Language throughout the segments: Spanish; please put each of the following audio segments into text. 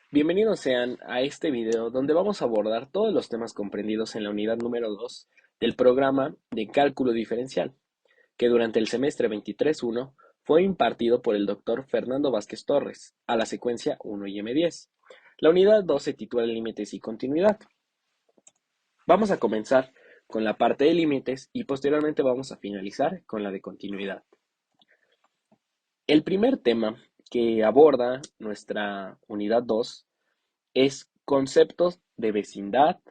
Bienvenidos sean a este video donde vamos a abordar todos los temas comprendidos en la unidad número 2 del programa de cálculo diferencial, que durante el semestre 23-1 fue impartido por el doctor Fernando Vázquez Torres, a la secuencia 1 y M10. La unidad 2 se titula Límites y continuidad. Vamos a comenzar con la parte de límites y posteriormente vamos a finalizar con la de continuidad. El primer tema que aborda nuestra unidad 2 es conceptos de vecindad,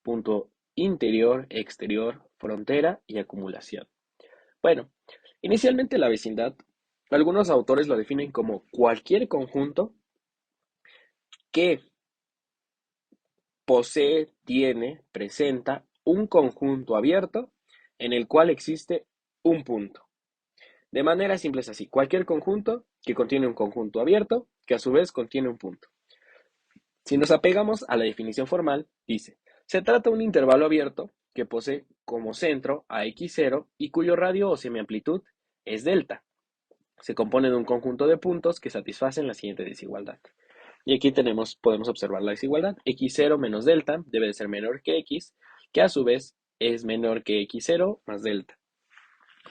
punto interior, exterior, frontera y acumulación. Bueno, inicialmente la vecindad, algunos autores lo definen como cualquier conjunto que posee, tiene, presenta un conjunto abierto en el cual existe un punto. De manera simple es así, cualquier conjunto que contiene un conjunto abierto que a su vez contiene un punto. Si nos apegamos a la definición formal, dice, se trata de un intervalo abierto que posee como centro a x0 y cuyo radio o semiamplitud es delta. Se compone de un conjunto de puntos que satisfacen la siguiente desigualdad. Y aquí podemos observar la desigualdad. X0 menos delta debe de ser menor que x, que a su vez es menor que x0 más delta.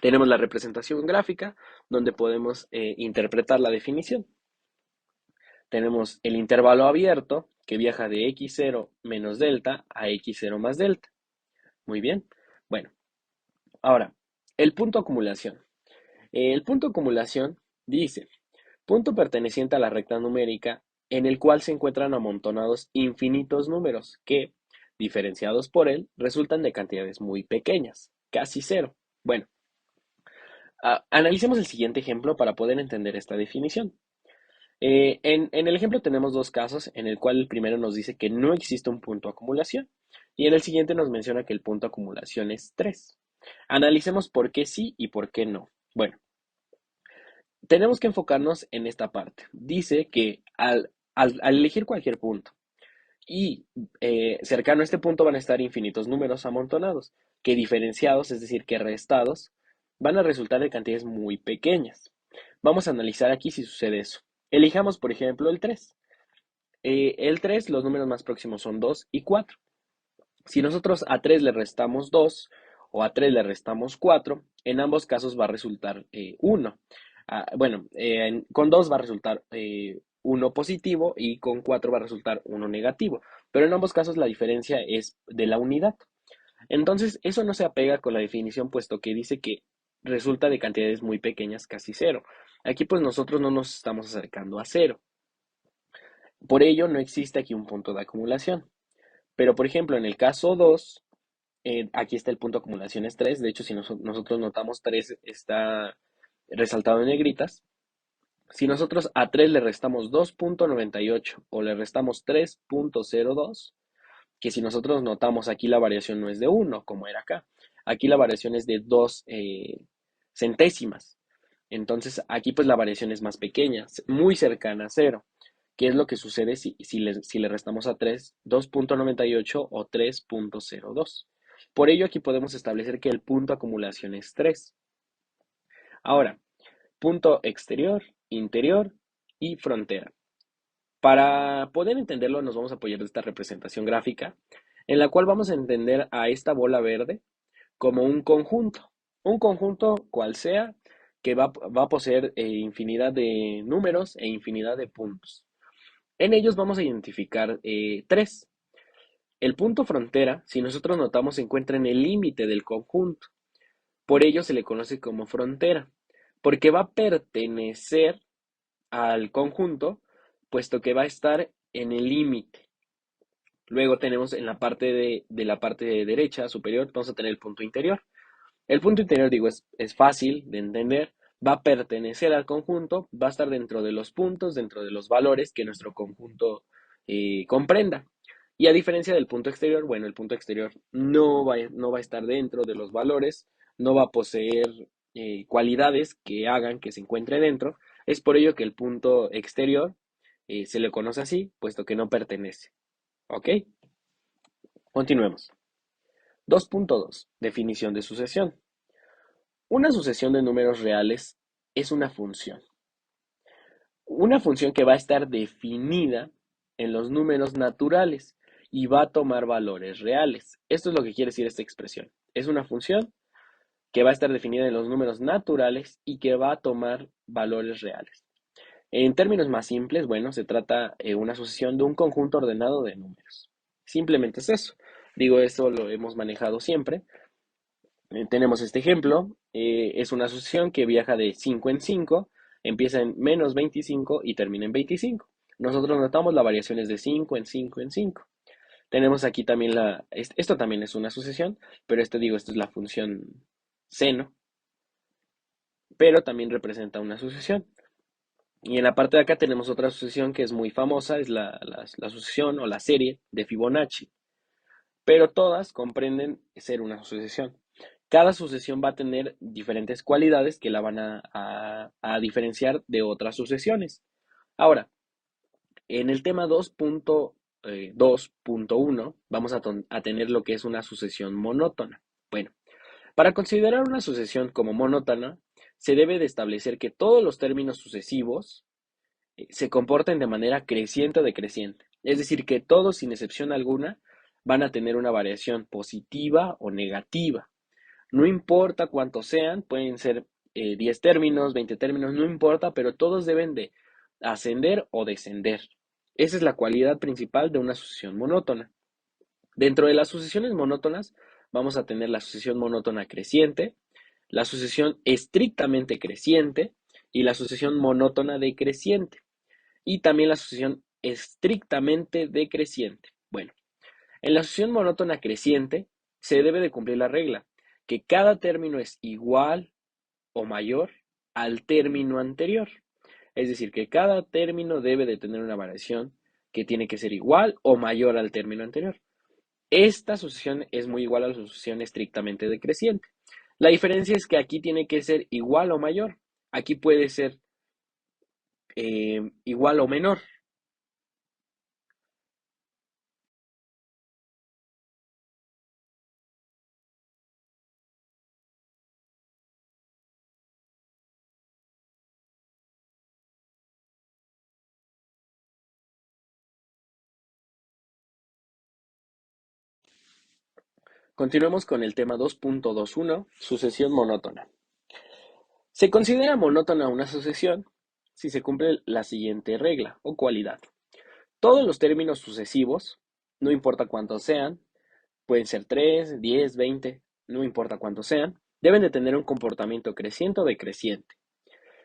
Tenemos la representación gráfica donde podemos interpretar la definición. Tenemos el intervalo abierto que viaja de x0 menos delta a x0 más delta. Muy bien. Bueno, ahora, el punto acumulación. El punto acumulación dice, punto perteneciente a la recta numérica en el cual se encuentran amontonados infinitos números que, diferenciados por él, resultan de cantidades muy pequeñas, casi cero. Bueno, analicemos el siguiente ejemplo para poder entender esta definición. En el ejemplo tenemos dos casos en el cual el primero nos dice que no existe un punto de acumulación y en el siguiente nos menciona que el punto de acumulación es 3. Analicemos por qué sí y por qué no. Bueno, tenemos que enfocarnos en esta parte. Dice que al elegir cualquier punto y cercano a este punto van a estar infinitos números amontonados, que diferenciados, es decir, que restados, van a resultar de cantidades muy pequeñas. Vamos a analizar aquí si sucede eso. Elijamos, por ejemplo, el 3. El 3, los números más próximos son 2 y 4. Si nosotros a 3 le restamos 2 o a 3 le restamos 4, en ambos casos va a resultar 1. Bueno, con 2 va a resultar 1 positivo y con 4 va a resultar 1 negativo. Pero en ambos casos la diferencia es de la unidad. Entonces, eso no se apega con la definición, puesto que dice que resulta de cantidades muy pequeñas, casi cero. Aquí pues nosotros no nos estamos acercando a cero. Por ello, no existe aquí un punto de acumulación. Pero, por ejemplo, en el caso 2, aquí está el punto de acumulación es 3. De hecho, si nosotros notamos 3 está resaltado en negritas. Si nosotros a 3 le restamos 2.98 o le restamos 3.02, que si nosotros notamos aquí la variación no es de 1, como era acá. Aquí la variación es de 2 centésimas. Entonces, aquí pues la variación es más pequeña, muy cercana a cero. ¿Qué es lo que sucede si le restamos a 3, 2.98 o 3.02? Por ello, aquí podemos establecer que el punto de acumulación es 3. Ahora, punto exterior, interior y frontera. Para poder entenderlo, nos vamos a apoyar de esta representación gráfica, en la cual vamos a entender a esta bola verde como un conjunto cual sea, que va a poseer infinidad de números e infinidad de puntos. En ellos vamos a identificar tres. El punto frontera, si nosotros notamos, se encuentra en el límite del conjunto. Por ello se le conoce como frontera, porque va a pertenecer al conjunto, puesto que va a estar en el límite. Luego tenemos en la parte de la parte derecha superior, vamos a tener el punto interior. El punto interior, digo, es fácil de entender, va a pertenecer al conjunto, va a estar dentro de los puntos, dentro de los valores que nuestro conjunto comprenda. Y a diferencia del punto exterior, bueno, el punto exterior no va a estar dentro de los valores, no va a poseer cualidades que hagan que se encuentre dentro. Es por ello que el punto exterior se le conoce así, puesto que no pertenece. ¿Ok? Continuemos. 2.2. Definición de sucesión. Una sucesión de números reales es una función. Una función que va a estar definida en los números naturales y va a tomar valores reales. Esto es lo que quiere decir esta expresión. Es una función que va a estar definida en los números naturales y que va a tomar valores reales. En términos más simples, bueno, se trata de una sucesión de un conjunto ordenado de números. Simplemente es eso. Digo, eso lo hemos manejado siempre. Tenemos este ejemplo. Es una sucesión que viaja de 5 en 5, empieza en menos 25 y termina en 25. Nosotros notamos la variación es de 5 en 5 en 5. Tenemos aquí también esto también es una sucesión, pero esto es la función seno, pero también representa una sucesión. Y en la parte de acá tenemos otra sucesión que es muy famosa, es la sucesión o la serie de Fibonacci, pero todas comprenden ser una sucesión. Cada sucesión va a tener diferentes cualidades que la van a diferenciar de otras sucesiones. Ahora, en el tema 2.2.1 vamos a tener lo que es una sucesión monótona. Bueno, para considerar una sucesión como monótona, se debe de establecer que todos los términos sucesivos se comporten de manera creciente o decreciente. Es decir, que todos, sin excepción alguna, van a tener una variación positiva o negativa. No importa cuántos sean, pueden ser 10 términos, 20 términos, no importa, pero todos deben de ascender o descender. Esa es la cualidad principal de una sucesión monótona. Dentro de las sucesiones monótonas, vamos a tener la sucesión monótona creciente, la sucesión estrictamente creciente y la sucesión monótona decreciente. Y también la sucesión estrictamente decreciente. Bueno, en la sucesión monótona creciente se debe de cumplir la regla, que cada término es igual o mayor al término anterior. Es decir, que cada término debe de tener una variación que tiene que ser igual o mayor al término anterior. Esta sucesión es muy igual a la sucesión estrictamente decreciente. La diferencia es que aquí tiene que ser igual o mayor. Aquí puede ser igual o menor. Continuemos con el tema 2.21, sucesión monótona. Se considera monótona una sucesión si se cumple la siguiente regla o cualidad. Todos los términos sucesivos, no importa cuántos sean, pueden ser 3, 10, 20, no importa cuántos sean, deben de tener un comportamiento creciente o decreciente.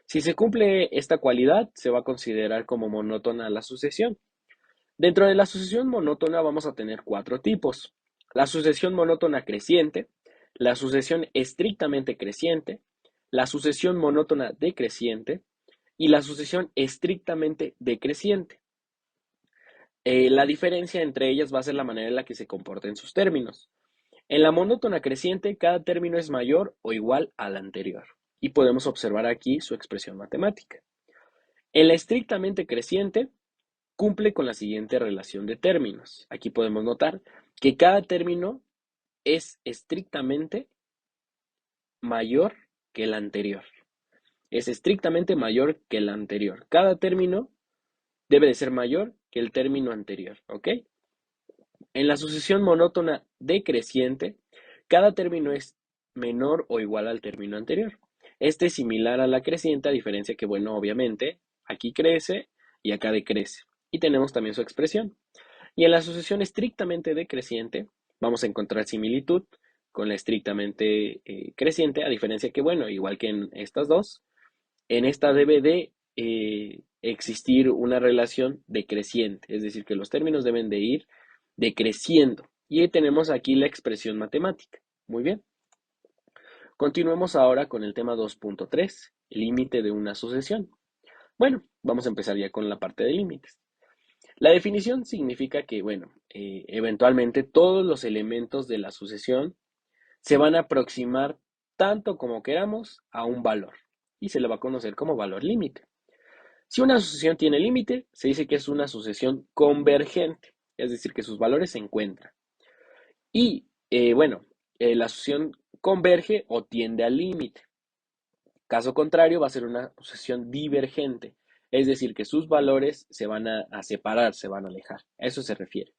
Si se cumple esta cualidad, se va a considerar como monótona la sucesión. Dentro de la sucesión monótona vamos a tener cuatro tipos. La sucesión monótona creciente, la sucesión estrictamente creciente, la sucesión monótona decreciente y la sucesión estrictamente decreciente. La diferencia entre ellas va a ser la manera en la que se comporten sus términos. En la monótona creciente, cada término es mayor o igual al anterior. Y podemos observar aquí su expresión matemática. En la estrictamente creciente, cumple con la siguiente relación de términos. Aquí podemos notar que cada término es estrictamente mayor que el anterior. Es estrictamente mayor que el anterior. Cada término debe de ser mayor que el término anterior, ¿ok? En la sucesión monótona decreciente, cada término es menor o igual al término anterior. Este es similar a la creciente, a diferencia que, bueno, obviamente, aquí crece y acá decrece. Y tenemos también su expresión. Y en la sucesión estrictamente decreciente, vamos a encontrar similitud con la estrictamente creciente, a diferencia que, bueno, igual que en estas dos, en esta debe de existir una relación decreciente, es decir, que los términos deben de ir decreciendo. Y tenemos aquí la expresión matemática. Muy bien. Continuemos ahora con el tema 2.3, límite de una sucesión. Bueno, vamos a empezar ya con la parte de límites. La definición significa que, bueno, eventualmente todos los elementos de la sucesión se van a aproximar tanto como queramos a un valor y se le va a conocer como valor límite. Si una sucesión tiene límite, se dice que es una sucesión convergente, es decir, que sus valores se encuentran. Y bueno, la sucesión converge o tiende al límite. Caso contrario, va a ser una sucesión divergente, Es decir, que sus valores se van a separar, se van a alejar. A eso se refiere.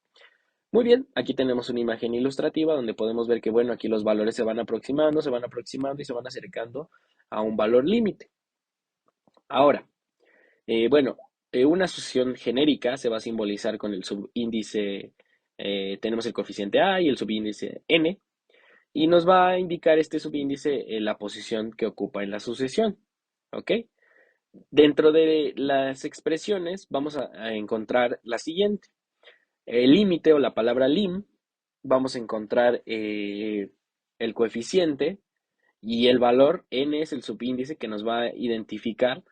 Muy bien, aquí tenemos una imagen ilustrativa donde podemos ver que, bueno, aquí los valores se van aproximando y se van acercando a un valor límite. Ahora, bueno, una asociación genérica se va a simbolizar con el subíndice, tenemos el coeficiente A y el subíndice N, y nos va a indicar este subíndice la posición que ocupa en la sucesión. ¿Ok? Dentro de las expresiones vamos a encontrar la siguiente. El límite o la palabra lim, vamos a encontrar el coeficiente y el valor n es el subíndice que nos va a identificar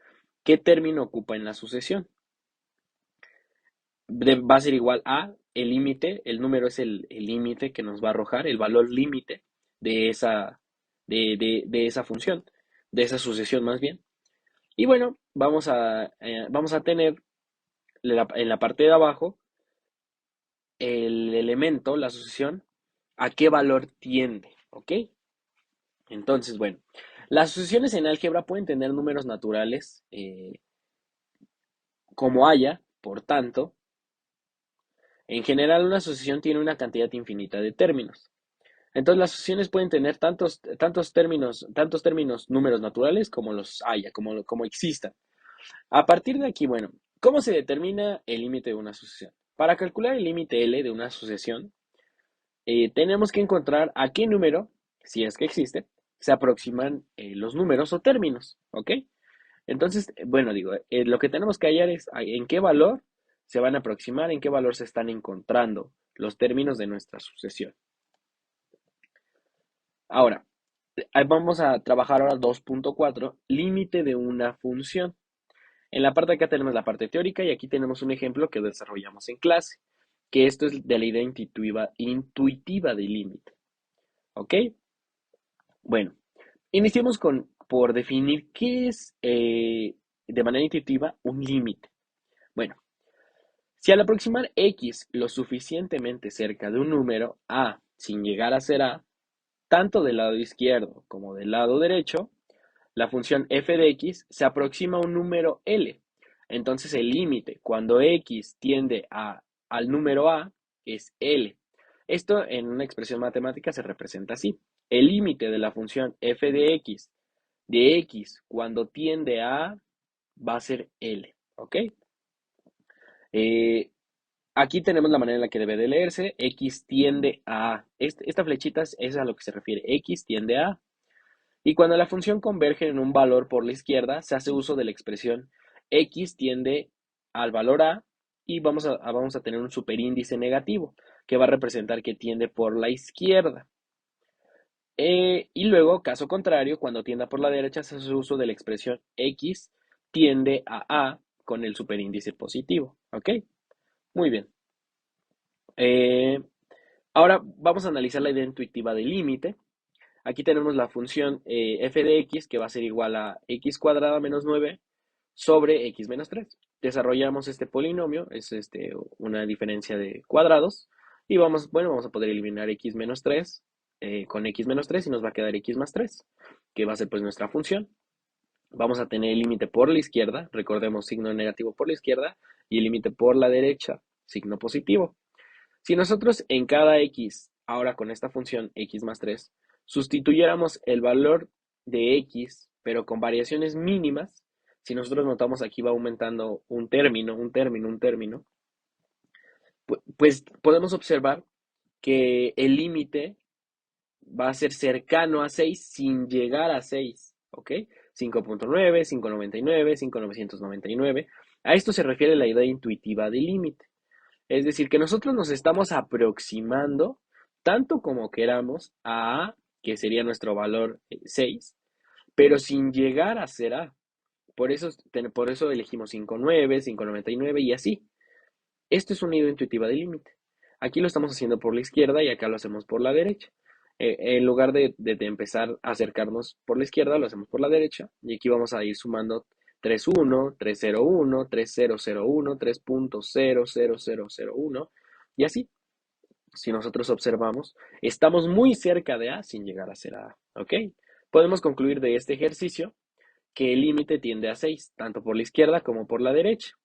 qué término ocupa en la sucesión. Va a ser igual a el límite, el número es el límite que nos va a arrojar, el valor límite de de esa función, de esa sucesión más bien. Y bueno, vamos a tener en la parte de abajo el elemento, la sucesión, a qué valor tiende, ¿ok? Entonces, bueno, las sucesiones en álgebra pueden tener números naturales como haya, por tanto, en general una sucesión tiene una cantidad infinita de términos. Entonces las sucesiones pueden tener tantos términos números naturales como los haya, como existan. A partir de aquí, bueno, ¿cómo se determina el límite de una sucesión? Para calcular el límite L de una sucesión, tenemos que encontrar a qué número, si es que existe, se aproximan los números o términos, ¿ok? Entonces, bueno, digo, lo que tenemos que hallar es en qué valor se van a aproximar, en qué valor se están encontrando los términos de nuestra sucesión. Ahora, vamos a trabajar ahora 2.4, límite de una función. En la parte de acá tenemos la parte teórica y aquí tenemos un ejemplo que desarrollamos en clase, que esto es de la idea intuitiva del límite. ¿Ok? Bueno, iniciemos por definir qué es de manera intuitiva un límite. Bueno, si al aproximar x lo suficientemente cerca de un número a sin llegar a ser a, tanto del lado izquierdo como del lado derecho, la función f de x se aproxima a un número L. Entonces el límite cuando x tiende al número a es L. Esto en una expresión matemática se representa así. El límite de la función f de x cuando tiende a va a ser L. ¿Ok? Eh, Aquí tenemos la manera en la que debe de leerse. X tiende a. Esta flechita es a lo que se refiere. X tiende a. Y cuando la función converge en un valor por la izquierda, se hace uso de la expresión x tiende al valor a y vamos a tener un superíndice negativo que va a representar que tiende por la izquierda. Y luego, caso contrario, cuando tienda por la derecha, se hace uso de la expresión x tiende a con el superíndice positivo. ¿Ok? Muy bien. Eh, Ahora vamos a analizar la idea intuitiva del límite. Aquí tenemos la función f de x que va a ser igual a x cuadrada menos 9 sobre x menos 3. Desarrollamos este polinomio, es una diferencia de cuadrados, y vamos a poder eliminar x menos 3 con x menos 3 y nos va a quedar x más 3, que va a ser pues nuestra función. Vamos a tener el límite por la izquierda, recordemos signo negativo por la izquierda, y el límite por la derecha, signo positivo. Si nosotros en cada x, ahora con esta función x más 3, sustituyéramos el valor de x, pero con variaciones mínimas, si nosotros notamos aquí va aumentando un término, un término, un término, pues podemos observar que el límite va a ser cercano a 6 sin llegar a 6, ¿ok? 5.9, 5.99, 5.999. A esto se refiere la idea intuitiva del límite. Es decir, que nosotros nos estamos aproximando tanto como queramos a A, que sería nuestro valor 6, pero sin llegar a ser A. Por eso elegimos 5.9, 5.99 y así. Esto es una idea intuitiva del límite. Aquí lo estamos haciendo por la izquierda y acá lo hacemos por la derecha. En lugar de empezar a acercarnos por la izquierda, lo hacemos por la derecha. Y aquí vamos a ir sumando 3.1, 3.01, 3.001, 3.00001 y así. Si nosotros observamos, estamos muy cerca de A sin llegar a ser A. ¿Ok? Podemos concluir de este ejercicio que el límite tiende a 6, tanto por la izquierda como por la derecha.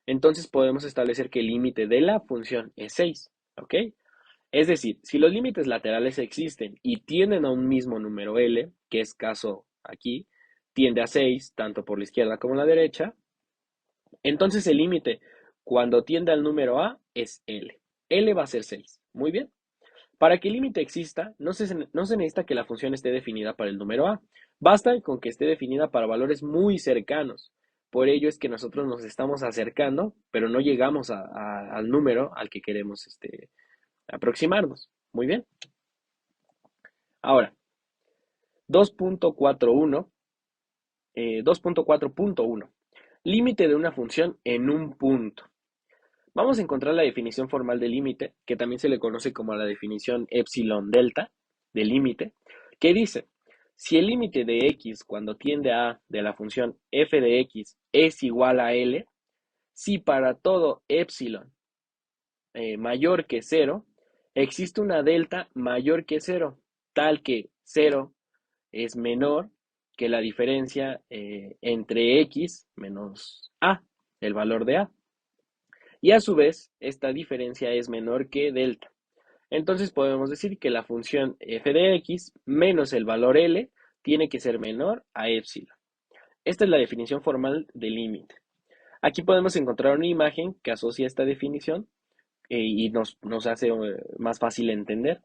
Entonces podemos establecer que el límite de la función es 6, ¿ok? Es decir, si los límites laterales existen y tienden a un mismo número L, que es caso aquí, tiende a 6, tanto por la izquierda como la derecha, entonces el límite cuando tiende al número A es L. L va a ser 6. Muy bien. Para que el límite exista, no se necesita que la función esté definida para el número A. Basta con que esté definida para valores muy cercanos. Por ello es que nosotros nos estamos acercando, pero no llegamos al número al que queremos aproximarnos. Muy bien. Ahora, 2.41, 2.4.1. Límite de una función en un punto. Vamos a encontrar la definición formal de límite, que también se le conoce como la definición epsilon delta de límite, que dice, si el límite de x cuando tiende a de la función f de x es igual a L, si para todo epsilon mayor que cero, existe una delta mayor que cero, tal que cero es menor que la diferencia entre x menos a, el valor de a. Y a su vez, esta diferencia es menor que delta. Entonces podemos decir que la función f de x menos el valor L tiene que ser menor a epsilon. Esta es la definición formal del límite. Aquí podemos encontrar una imagen que asocia esta definición y nos hace más fácil entender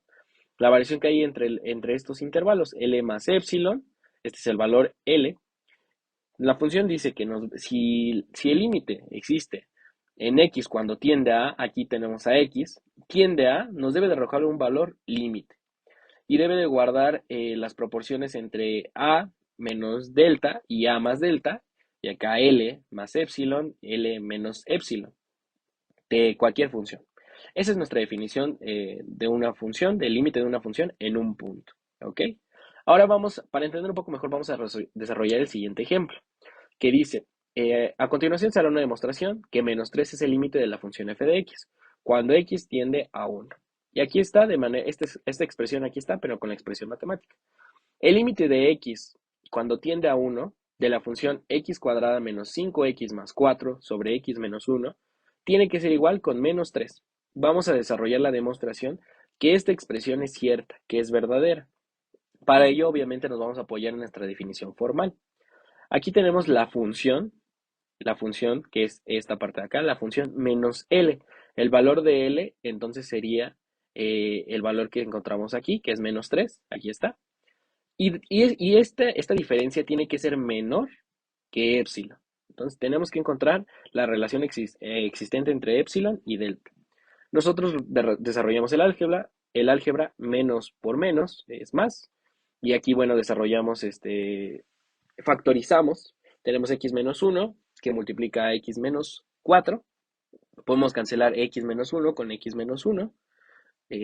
la variación que hay entre estos intervalos, L más epsilon, este es el valor L. La función dice que si el límite existe en x cuando tiende a, aquí tenemos a x, tiende a, nos debe de arrojar un valor límite y debe de guardar las proporciones entre a menos delta y a más delta, y acá L más epsilon, L menos epsilon, de cualquier función. Esa es nuestra definición de una función, del límite de una función en un punto. ¿Ok? Ahora para entender un poco mejor, vamos a desarrollar el siguiente ejemplo que dice, a continuación se hará una demostración que menos 3 es el límite de la función f de x, cuando x tiende a 1. Y aquí está, esta expresión aquí está, pero con la expresión matemática. El límite de x cuando tiende a 1 de la función x cuadrada menos 5x más 4 sobre x menos 1 tiene que ser igual con menos 3. Vamos a desarrollar la demostración que esta expresión es cierta, que es verdadera. Para ello, obviamente, nos vamos a apoyar en nuestra definición formal. Aquí tenemos la función que es esta parte de acá, la función menos L. El valor de L entonces sería el valor que encontramos aquí, que es menos 3, aquí está. Y esta diferencia tiene que ser menor que epsilon. Entonces tenemos que encontrar la relación existente entre epsilon y delta. Nosotros desarrollamos el álgebra menos por menos es más, y aquí, bueno, desarrollamos factorizamos, tenemos x menos 1 que multiplica a x menos 4, podemos cancelar x menos 1 con x menos 1,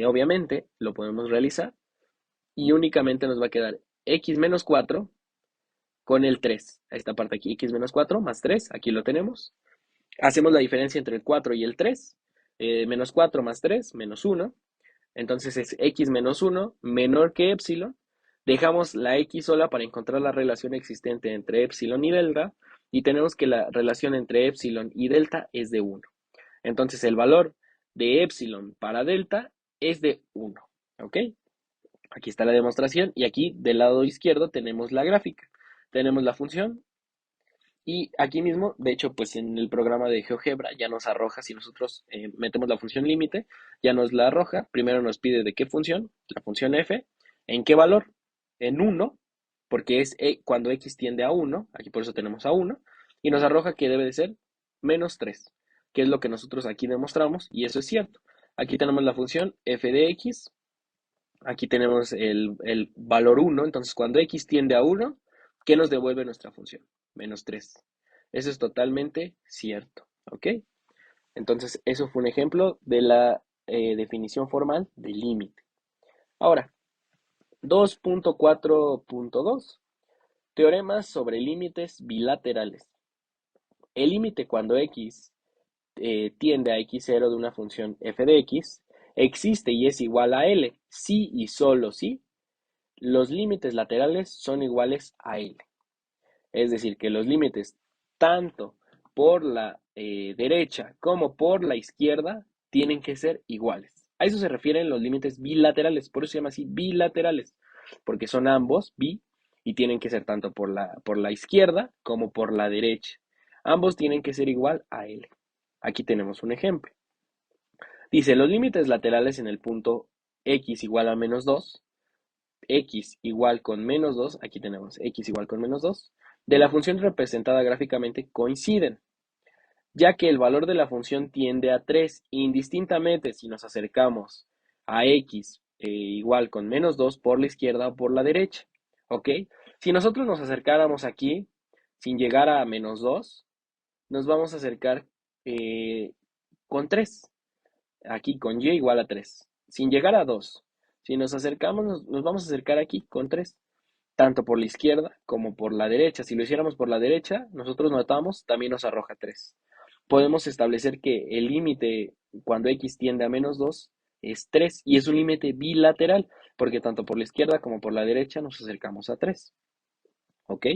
obviamente lo podemos realizar, y únicamente nos va a quedar x menos 4 con el 3, a esta parte aquí, x menos 4 más 3, aquí lo tenemos, hacemos la diferencia entre el 4 y el 3, menos 4 más 3, menos 1, entonces es x menos 1 menor que epsilon. Dejamos la x sola para encontrar la relación existente entre epsilon y delta. Y tenemos que la relación entre epsilon y delta es de 1. Entonces el valor de epsilon para delta es de 1. ¿Ok? Aquí está la demostración. Y aquí del lado izquierdo tenemos la gráfica. Tenemos la función. Y aquí mismo, de hecho, pues en el programa de GeoGebra ya nos arroja, si nosotros metemos la función límite, ya nos la arroja. Primero nos pide de qué función, la función f, en qué valor, en 1, porque es cuando x tiende a 1, aquí por eso tenemos a 1, y nos arroja que debe de ser menos 3, que es lo que nosotros aquí demostramos, y eso es cierto. Aquí tenemos la función f de x, aquí tenemos el valor 1, entonces cuando x tiende a 1, ¿qué nos devuelve nuestra función? Menos 3. Eso es totalmente cierto, ¿ok? Entonces, eso fue un ejemplo de la definición formal del límite. Ahora, 2.4.2. Teoremas sobre límites bilaterales. El límite cuando x tiende a x0 de una función f de x existe y es igual a L si y solo si los límites laterales son iguales a L. Es decir, que los límites tanto por la derecha como por la izquierda tienen que ser iguales. A eso se refieren los límites bilaterales, por eso se llama así bilaterales, porque son ambos bi y tienen que ser tanto por la izquierda como por la derecha. Ambos tienen que ser igual a L. Aquí tenemos un ejemplo. Dice, los límites laterales en el punto x igual a menos 2, x igual con menos 2, aquí tenemos x igual con menos 2, de la función representada gráficamente coinciden, ya que el valor de la función tiende a 3, indistintamente si nos acercamos a x igual con menos 2 por la izquierda o por la derecha. ¿Ok? Si nosotros nos acercáramos aquí sin llegar a menos 2, nos vamos a acercar con 3. Aquí con y igual a 3, sin llegar a 2. Si nos acercamos, nos vamos a acercar aquí con 3, tanto por la izquierda como por la derecha. Si lo hiciéramos por la derecha, nosotros notamos, también nos arroja 3. Podemos establecer que el límite cuando x tiende a menos 2 es 3 y es un límite bilateral, porque tanto por la izquierda como por la derecha nos acercamos a 3. ¿Ok?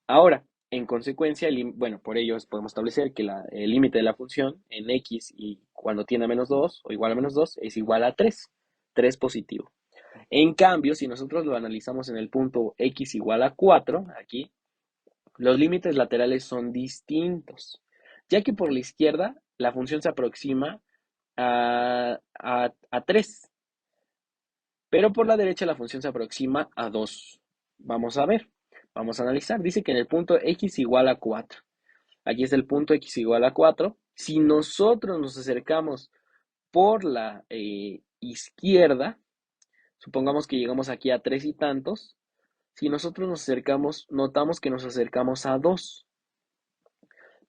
Ahora, en consecuencia, bueno, por ello podemos establecer que el límite de la función en x y cuando tiende a menos 2 o igual a menos 2 es igual a 3, 3 positivo. En cambio, si nosotros lo analizamos en el punto x igual a 4, aquí, los límites laterales son distintos, ya que por la izquierda la función se aproxima a 3, pero por la derecha la función se aproxima a 2. Vamos a ver, vamos a analizar. Dice que en el punto x igual a 4. Aquí es el punto x igual a 4. Si nosotros nos acercamos por la izquierda, supongamos que llegamos aquí a 3 y tantos, si nosotros nos acercamos, notamos que nos acercamos a 2.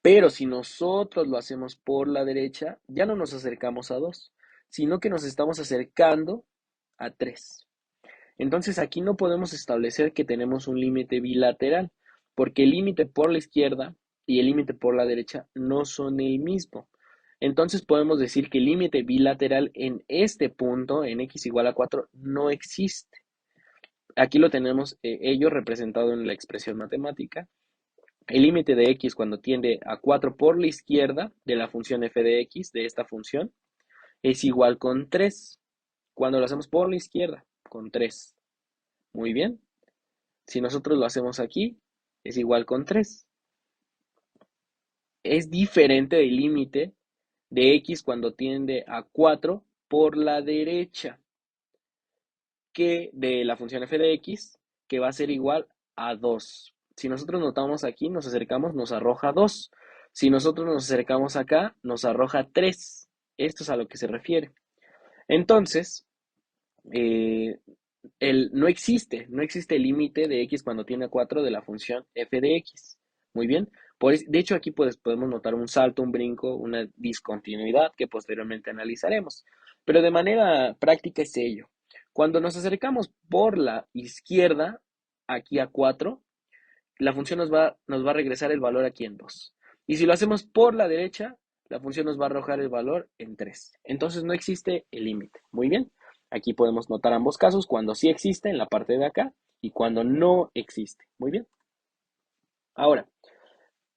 Pero si nosotros lo hacemos por la derecha, ya no nos acercamos a 2, sino que nos estamos acercando a 3. Entonces aquí no podemos establecer que tenemos un límite bilateral, porque el límite por la izquierda y el límite por la derecha no son el mismo. Entonces podemos decir que el límite bilateral en este punto, en x igual a 4, no existe. Aquí lo tenemos ello representado en la expresión matemática. El límite de x cuando tiende a 4 por la izquierda de la función f de x, de esta función, es igual con 3. Cuando lo hacemos por la izquierda, con 3. Muy bien. Si nosotros lo hacemos aquí, es igual con 3. Es diferente del límite de x cuando tiende a 4 por la derecha que de la función f de x, que va a ser igual a 2. Si nosotros notamos aquí, nos acercamos, nos arroja 2. Si nosotros nos acercamos acá, nos arroja 3. Esto es a lo que se refiere. Entonces, eh, no existe el límite de x cuando tiene 4 de la función f de x. Muy bien. De hecho, aquí podemos notar un salto, un brinco, una discontinuidad que posteriormente analizaremos. Pero de manera práctica es ello. Cuando nos acercamos por la izquierda, aquí a 4, la función nos va a regresar el valor aquí en 2. Y si lo hacemos por la derecha, la función nos va a arrojar el valor en 3. Entonces no existe el límite. Muy bien. Aquí podemos notar ambos casos, cuando sí existe en la parte de acá y cuando no existe. Muy bien. Ahora,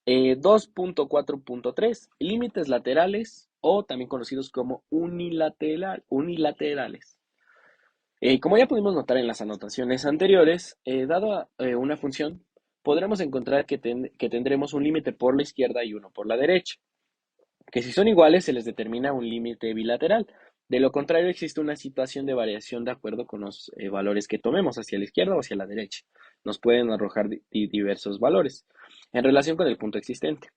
2.4.3, límites laterales o también conocidos como unilaterales. Como ya pudimos notar en las anotaciones anteriores, dado una función, podremos encontrar que tendremos un límite por la izquierda y uno por la derecha, que si son iguales se les determina un límite bilateral. De lo contrario, existe una situación de variación de acuerdo con los valores que tomemos, hacia la izquierda o hacia la derecha. Nos pueden arrojar diversos valores en relación con el punto existente,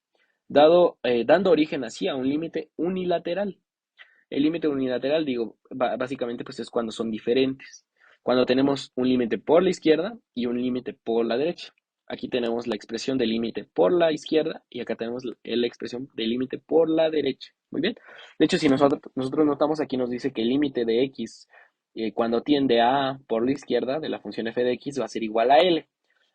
dando origen así a un límite unilateral. El límite unilateral, digo, básicamente pues es cuando son diferentes. Cuando tenemos un límite por la izquierda y un límite por la derecha. Aquí tenemos la expresión del límite por la izquierda y acá tenemos la expresión del límite por la derecha. Muy bien. De hecho, si nosotros notamos aquí nos dice que el límite de x cuando tiende a por la izquierda de la función f de x va a ser igual a L.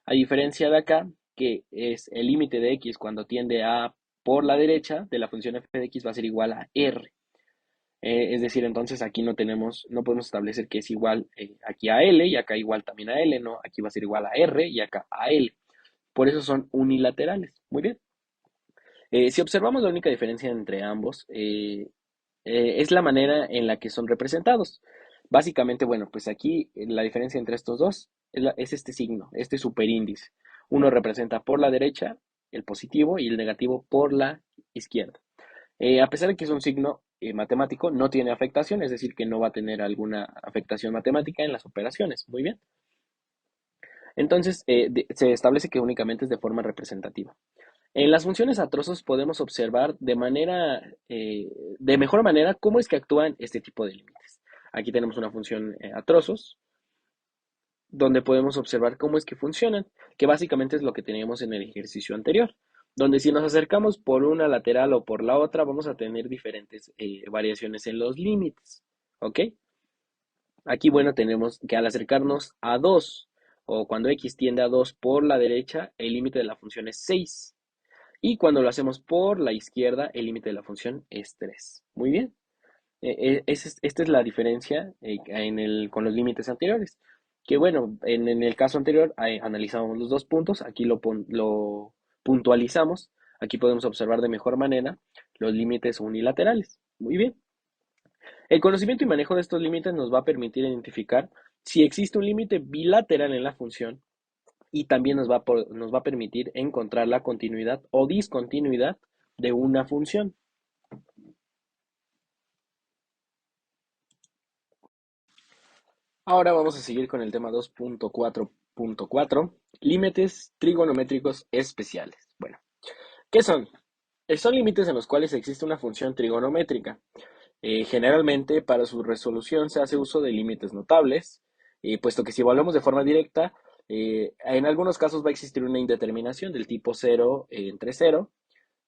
A diferencia de acá, que es el límite de x cuando tiende a por la derecha de la función f de x va a ser igual a R. Es decir, entonces aquí no podemos establecer que es igual aquí a L y acá igual también a L, no, aquí va a ser igual a R y acá a L. por eso son unilaterales. Muy bien. Si observamos la única diferencia entre ambos, es la manera en la que son representados. Básicamente, bueno, pues aquí la diferencia entre estos dos es este signo, este superíndice. Uno representa por la derecha el positivo y el negativo por la izquierda. A pesar de que es un signo matemático, no tiene afectación, es decir, que no va a tener alguna afectación matemática en las operaciones. Muy bien. Entonces, se establece que únicamente es de forma representativa. En las funciones a trozos podemos observar de mejor manera cómo es que actúan este tipo de límites. Aquí tenemos una función a trozos, donde podemos observar cómo es que funcionan, que básicamente es lo que teníamos en el ejercicio anterior, donde si nos acercamos por una lateral o por la otra, vamos a tener diferentes variaciones en los límites. ¿Ok? Aquí, bueno, tenemos que al acercarnos a 2 o cuando x tiende a 2 por la derecha, el límite de la función es 6. Y cuando lo hacemos por la izquierda, el límite de la función es 3. Muy bien. Esta es la diferencia con los límites anteriores. Que bueno, en el caso anterior analizamos los dos puntos, aquí lo puntualizamos. Aquí podemos observar de mejor manera los límites unilaterales. Muy bien. El conocimiento y manejo de estos límites nos va a permitir identificar si existe un límite bilateral en la función y también nos va a permitir encontrar la continuidad o discontinuidad de una función. Ahora vamos a seguir con el tema 2.4.4, límites trigonométricos especiales. Bueno, ¿qué son? Son límites en los cuales existe una función trigonométrica. Generalmente para su resolución se hace uso de límites notables, puesto que si evaluamos de forma directa, en algunos casos va a existir una indeterminación del tipo 0 entre 0,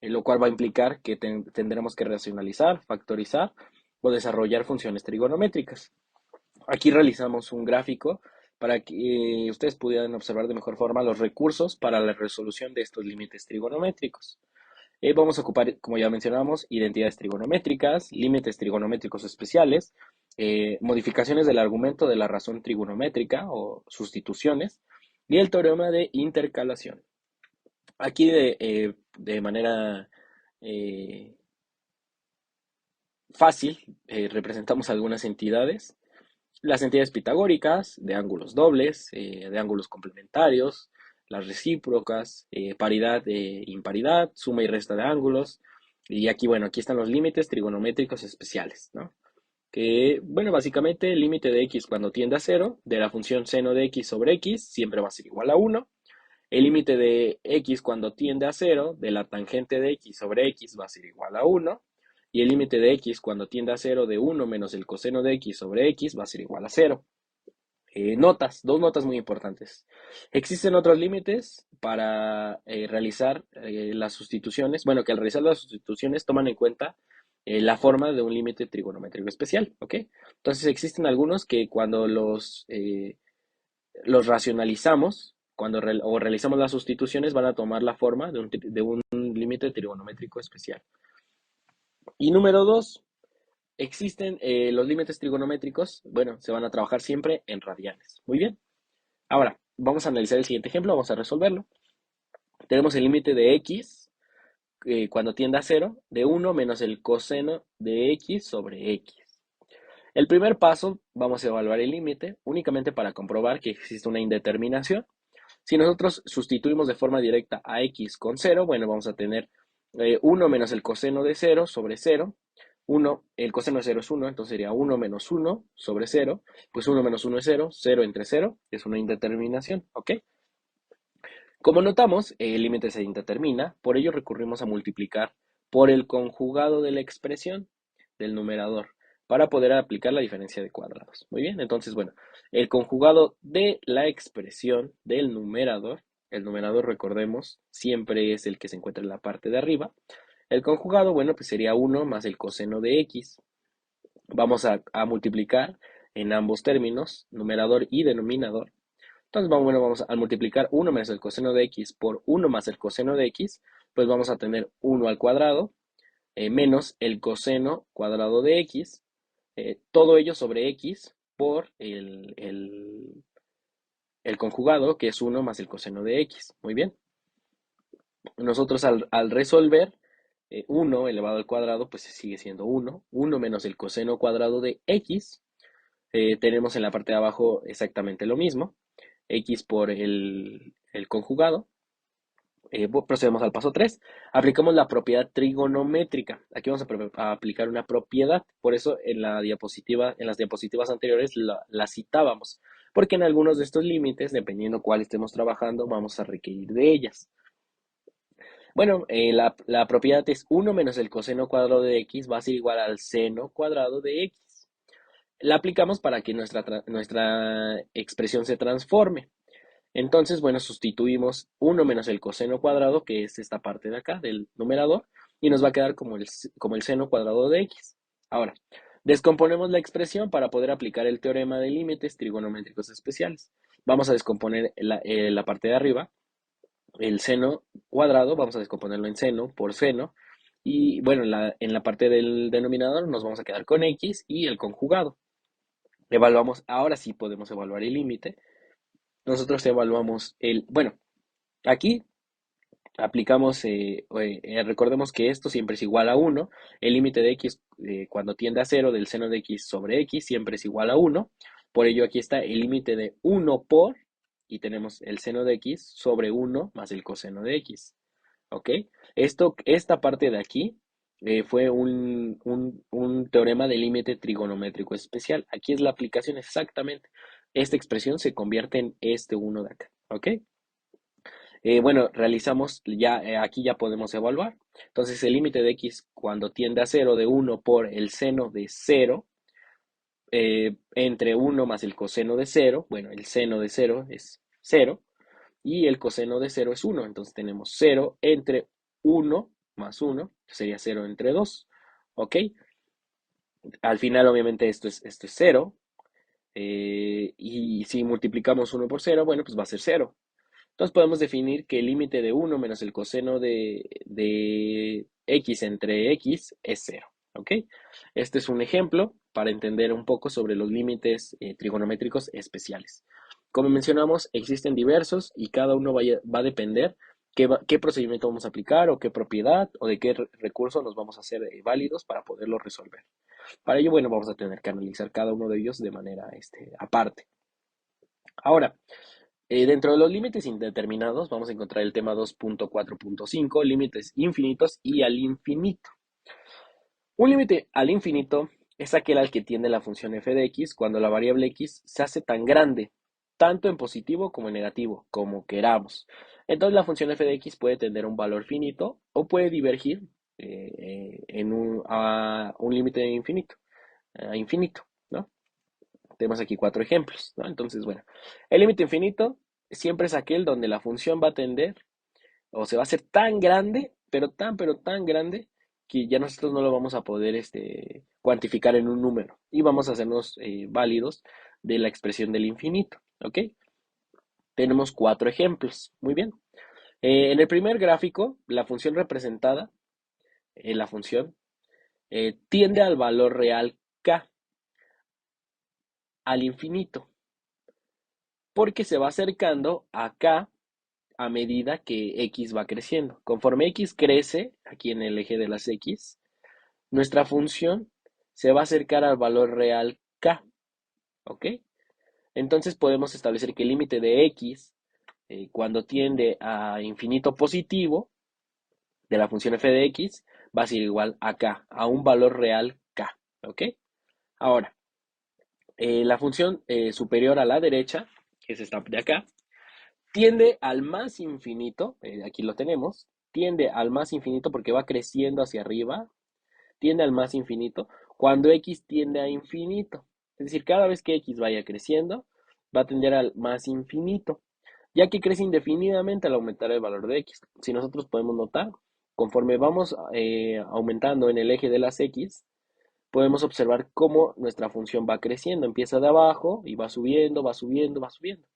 lo cual va a implicar que tendremos que racionalizar, factorizar o desarrollar funciones trigonométricas. Aquí realizamos un gráfico para que ustedes pudieran observar de mejor forma los recursos para la resolución de estos límites trigonométricos. Vamos a ocupar, como ya mencionamos, identidades trigonométricas, límites trigonométricos especiales, modificaciones del argumento de la razón trigonométrica o sustituciones y el teorema de intercalación. Aquí de manera eh, fácil representamos algunas entidades. Las entidades pitagóricas, de ángulos dobles, de ángulos complementarios, las recíprocas, paridad e imparidad, suma y resta de ángulos. Y aquí, bueno, aquí están los límites trigonométricos especiales, ¿no? Que, bueno, básicamente el límite de x cuando tiende a cero, de la función seno de x sobre x, siempre va a ser igual a 1. El límite de x cuando tiende a cero, de la tangente de x sobre x, va a ser igual a 1. Y el límite de x cuando tiende a cero de 1 menos el coseno de x sobre x va a ser igual a 0. Dos notas muy importantes. Existen otros límites para realizar las sustituciones. Bueno, que al realizar las sustituciones toman en cuenta la forma de un límite trigonométrico especial, ¿ok? Entonces existen algunos que cuando los racionalizamos, o realizamos las sustituciones, van a tomar la forma de un límite trigonométrico especial. Y número dos, existen los límites trigonométricos, bueno, se van a trabajar siempre en radianes. Muy bien. Ahora, vamos a analizar el siguiente ejemplo, vamos a resolverlo. Tenemos el límite de x cuando tiende a cero, de 1 menos el coseno de x sobre x. El primer paso, vamos a evaluar el límite únicamente para comprobar que existe una indeterminación. Si nosotros sustituimos de forma directa a x con 0, bueno, vamos a tener 1 menos el coseno de 0 sobre 0. 1, el coseno de 0 es 1, entonces sería 1 menos 1 sobre 0. Pues 1 menos 1 es 0, 0 entre 0 es una indeterminación, ¿ok? Como notamos, el límite se indetermina, por ello recurrimos a multiplicar por el conjugado de la expresión del numerador para poder aplicar la diferencia de cuadrados. Muy bien, entonces, bueno, el conjugado de la expresión del numerador, el numerador, recordemos, siempre es el que se encuentra en la parte de arriba. El conjugado, bueno, pues sería 1 más el coseno de x. Vamos a multiplicar en ambos términos, numerador y denominador. Entonces, bueno, vamos a multiplicar 1 menos el coseno de x por 1 más el coseno de x, pues vamos a tener 1 al cuadrado menos el coseno cuadrado de x, todo ello sobre x por el conjugado, que es 1 más el coseno de x. Muy bien. Nosotros al resolver 1 elevado al cuadrado, pues sigue siendo 1. 1 menos el coseno cuadrado de x. Tenemos en la parte de abajo exactamente lo mismo. X por el conjugado. Procedemos al paso 3. Aplicamos la propiedad trigonométrica. Aquí vamos a aplicar una propiedad. Por eso en las diapositivas anteriores la citábamos. Porque en algunos de estos límites, dependiendo cuál estemos trabajando, vamos a requerir de ellas. Bueno, la propiedad es 1 menos el coseno cuadrado de x va a ser igual al seno cuadrado de x. La aplicamos para que nuestra expresión se transforme. Entonces, bueno, sustituimos 1 menos el coseno cuadrado, que es esta parte de acá del numerador, y nos va a quedar como el seno cuadrado de x. Ahora, descomponemos la expresión para poder aplicar el teorema de límites trigonométricos especiales. Vamos a descomponer la parte de arriba, el seno cuadrado, vamos a descomponerlo en seno por seno, y bueno, en la parte del denominador nos vamos a quedar con x y el conjugado. Evaluamos, ahora sí podemos evaluar el límite. Nosotros evaluamos bueno, aquí aplicamos, recordemos que esto siempre es igual a 1. El límite de x cuando tiende a 0 del seno de x sobre x siempre es igual a 1. Por ello aquí está el límite de 1 por, y tenemos el seno de x sobre 1 más el coseno de x. ¿Ok? Esta parte de aquí fue un teorema de límite trigonométrico especial. Aquí es la aplicación exactamente. Esta expresión se convierte en este 1 de acá. ¿Ok? Bueno, realizamos, aquí ya podemos evaluar. Entonces, el límite de x cuando tiende a 0 de 1 por el seno de 0, entre 1 más el coseno de 0, bueno, el seno de 0 es 0, y el coseno de 0 es 1. Entonces, tenemos 0 entre 1 más 1, sería 0 entre 2. ¿Ok? Al final, obviamente, esto es 0. Y si multiplicamos 1 por 0, bueno, pues va a ser 0. Entonces podemos definir que el límite de 1 menos el coseno de x entre x es 0. ¿Ok? Este es un ejemplo para entender un poco sobre los límites trigonométricos especiales. Como mencionamos, existen diversos y cada uno va a depender qué procedimiento vamos a aplicar o qué propiedad o de qué recurso nos vamos a hacer válidos para poderlo resolver. Para ello, bueno, vamos a tener que analizar cada uno de ellos de manera aparte. Ahora, dentro de los límites indeterminados, vamos a encontrar el tema 2.4.5, límites infinitos y al infinito. Un límite al infinito es aquel al que tiende la función f de x cuando la variable x se hace tan grande, tanto en positivo como en negativo, como queramos. Entonces la función f de x puede tender a un valor finito o puede divergir a un límite infinito, a infinito, ¿no? Tenemos aquí 4 ejemplos, ¿no? Entonces, bueno, el límite infinito siempre es aquel donde la función va a tender o se va a hacer tan grande, pero tan grande, que ya nosotros no lo vamos a poder cuantificar en un número y vamos a hacernos válidos de la expresión del infinito, ¿ok? Tenemos 4 ejemplos, muy bien. En el primer gráfico, la función representada, la función, tiende al valor real k, al infinito, porque se va acercando a k a medida que x va creciendo. Conforme x crece, aquí en el eje de las x, nuestra función se va a acercar al valor real k, ¿ok? Entonces podemos establecer que el límite de x, cuando tiende a infinito positivo, de la función f de x, va a ser igual a k, a un valor real k, ¿ok? Ahora, la función superior a la derecha, que es esta de acá, tiende al más infinito, aquí lo tenemos, tiende al más infinito porque va creciendo hacia arriba, tiende al más infinito cuando x tiende a infinito. Es decir, cada vez que x vaya creciendo, va a tender al más infinito, ya que crece indefinidamente al aumentar el valor de x. Si nosotros podemos notar, conforme vamos aumentando en el eje de las x, podemos observar cómo nuestra función va creciendo. Empieza de abajo y va subiendo, va subiendo, va subiendo.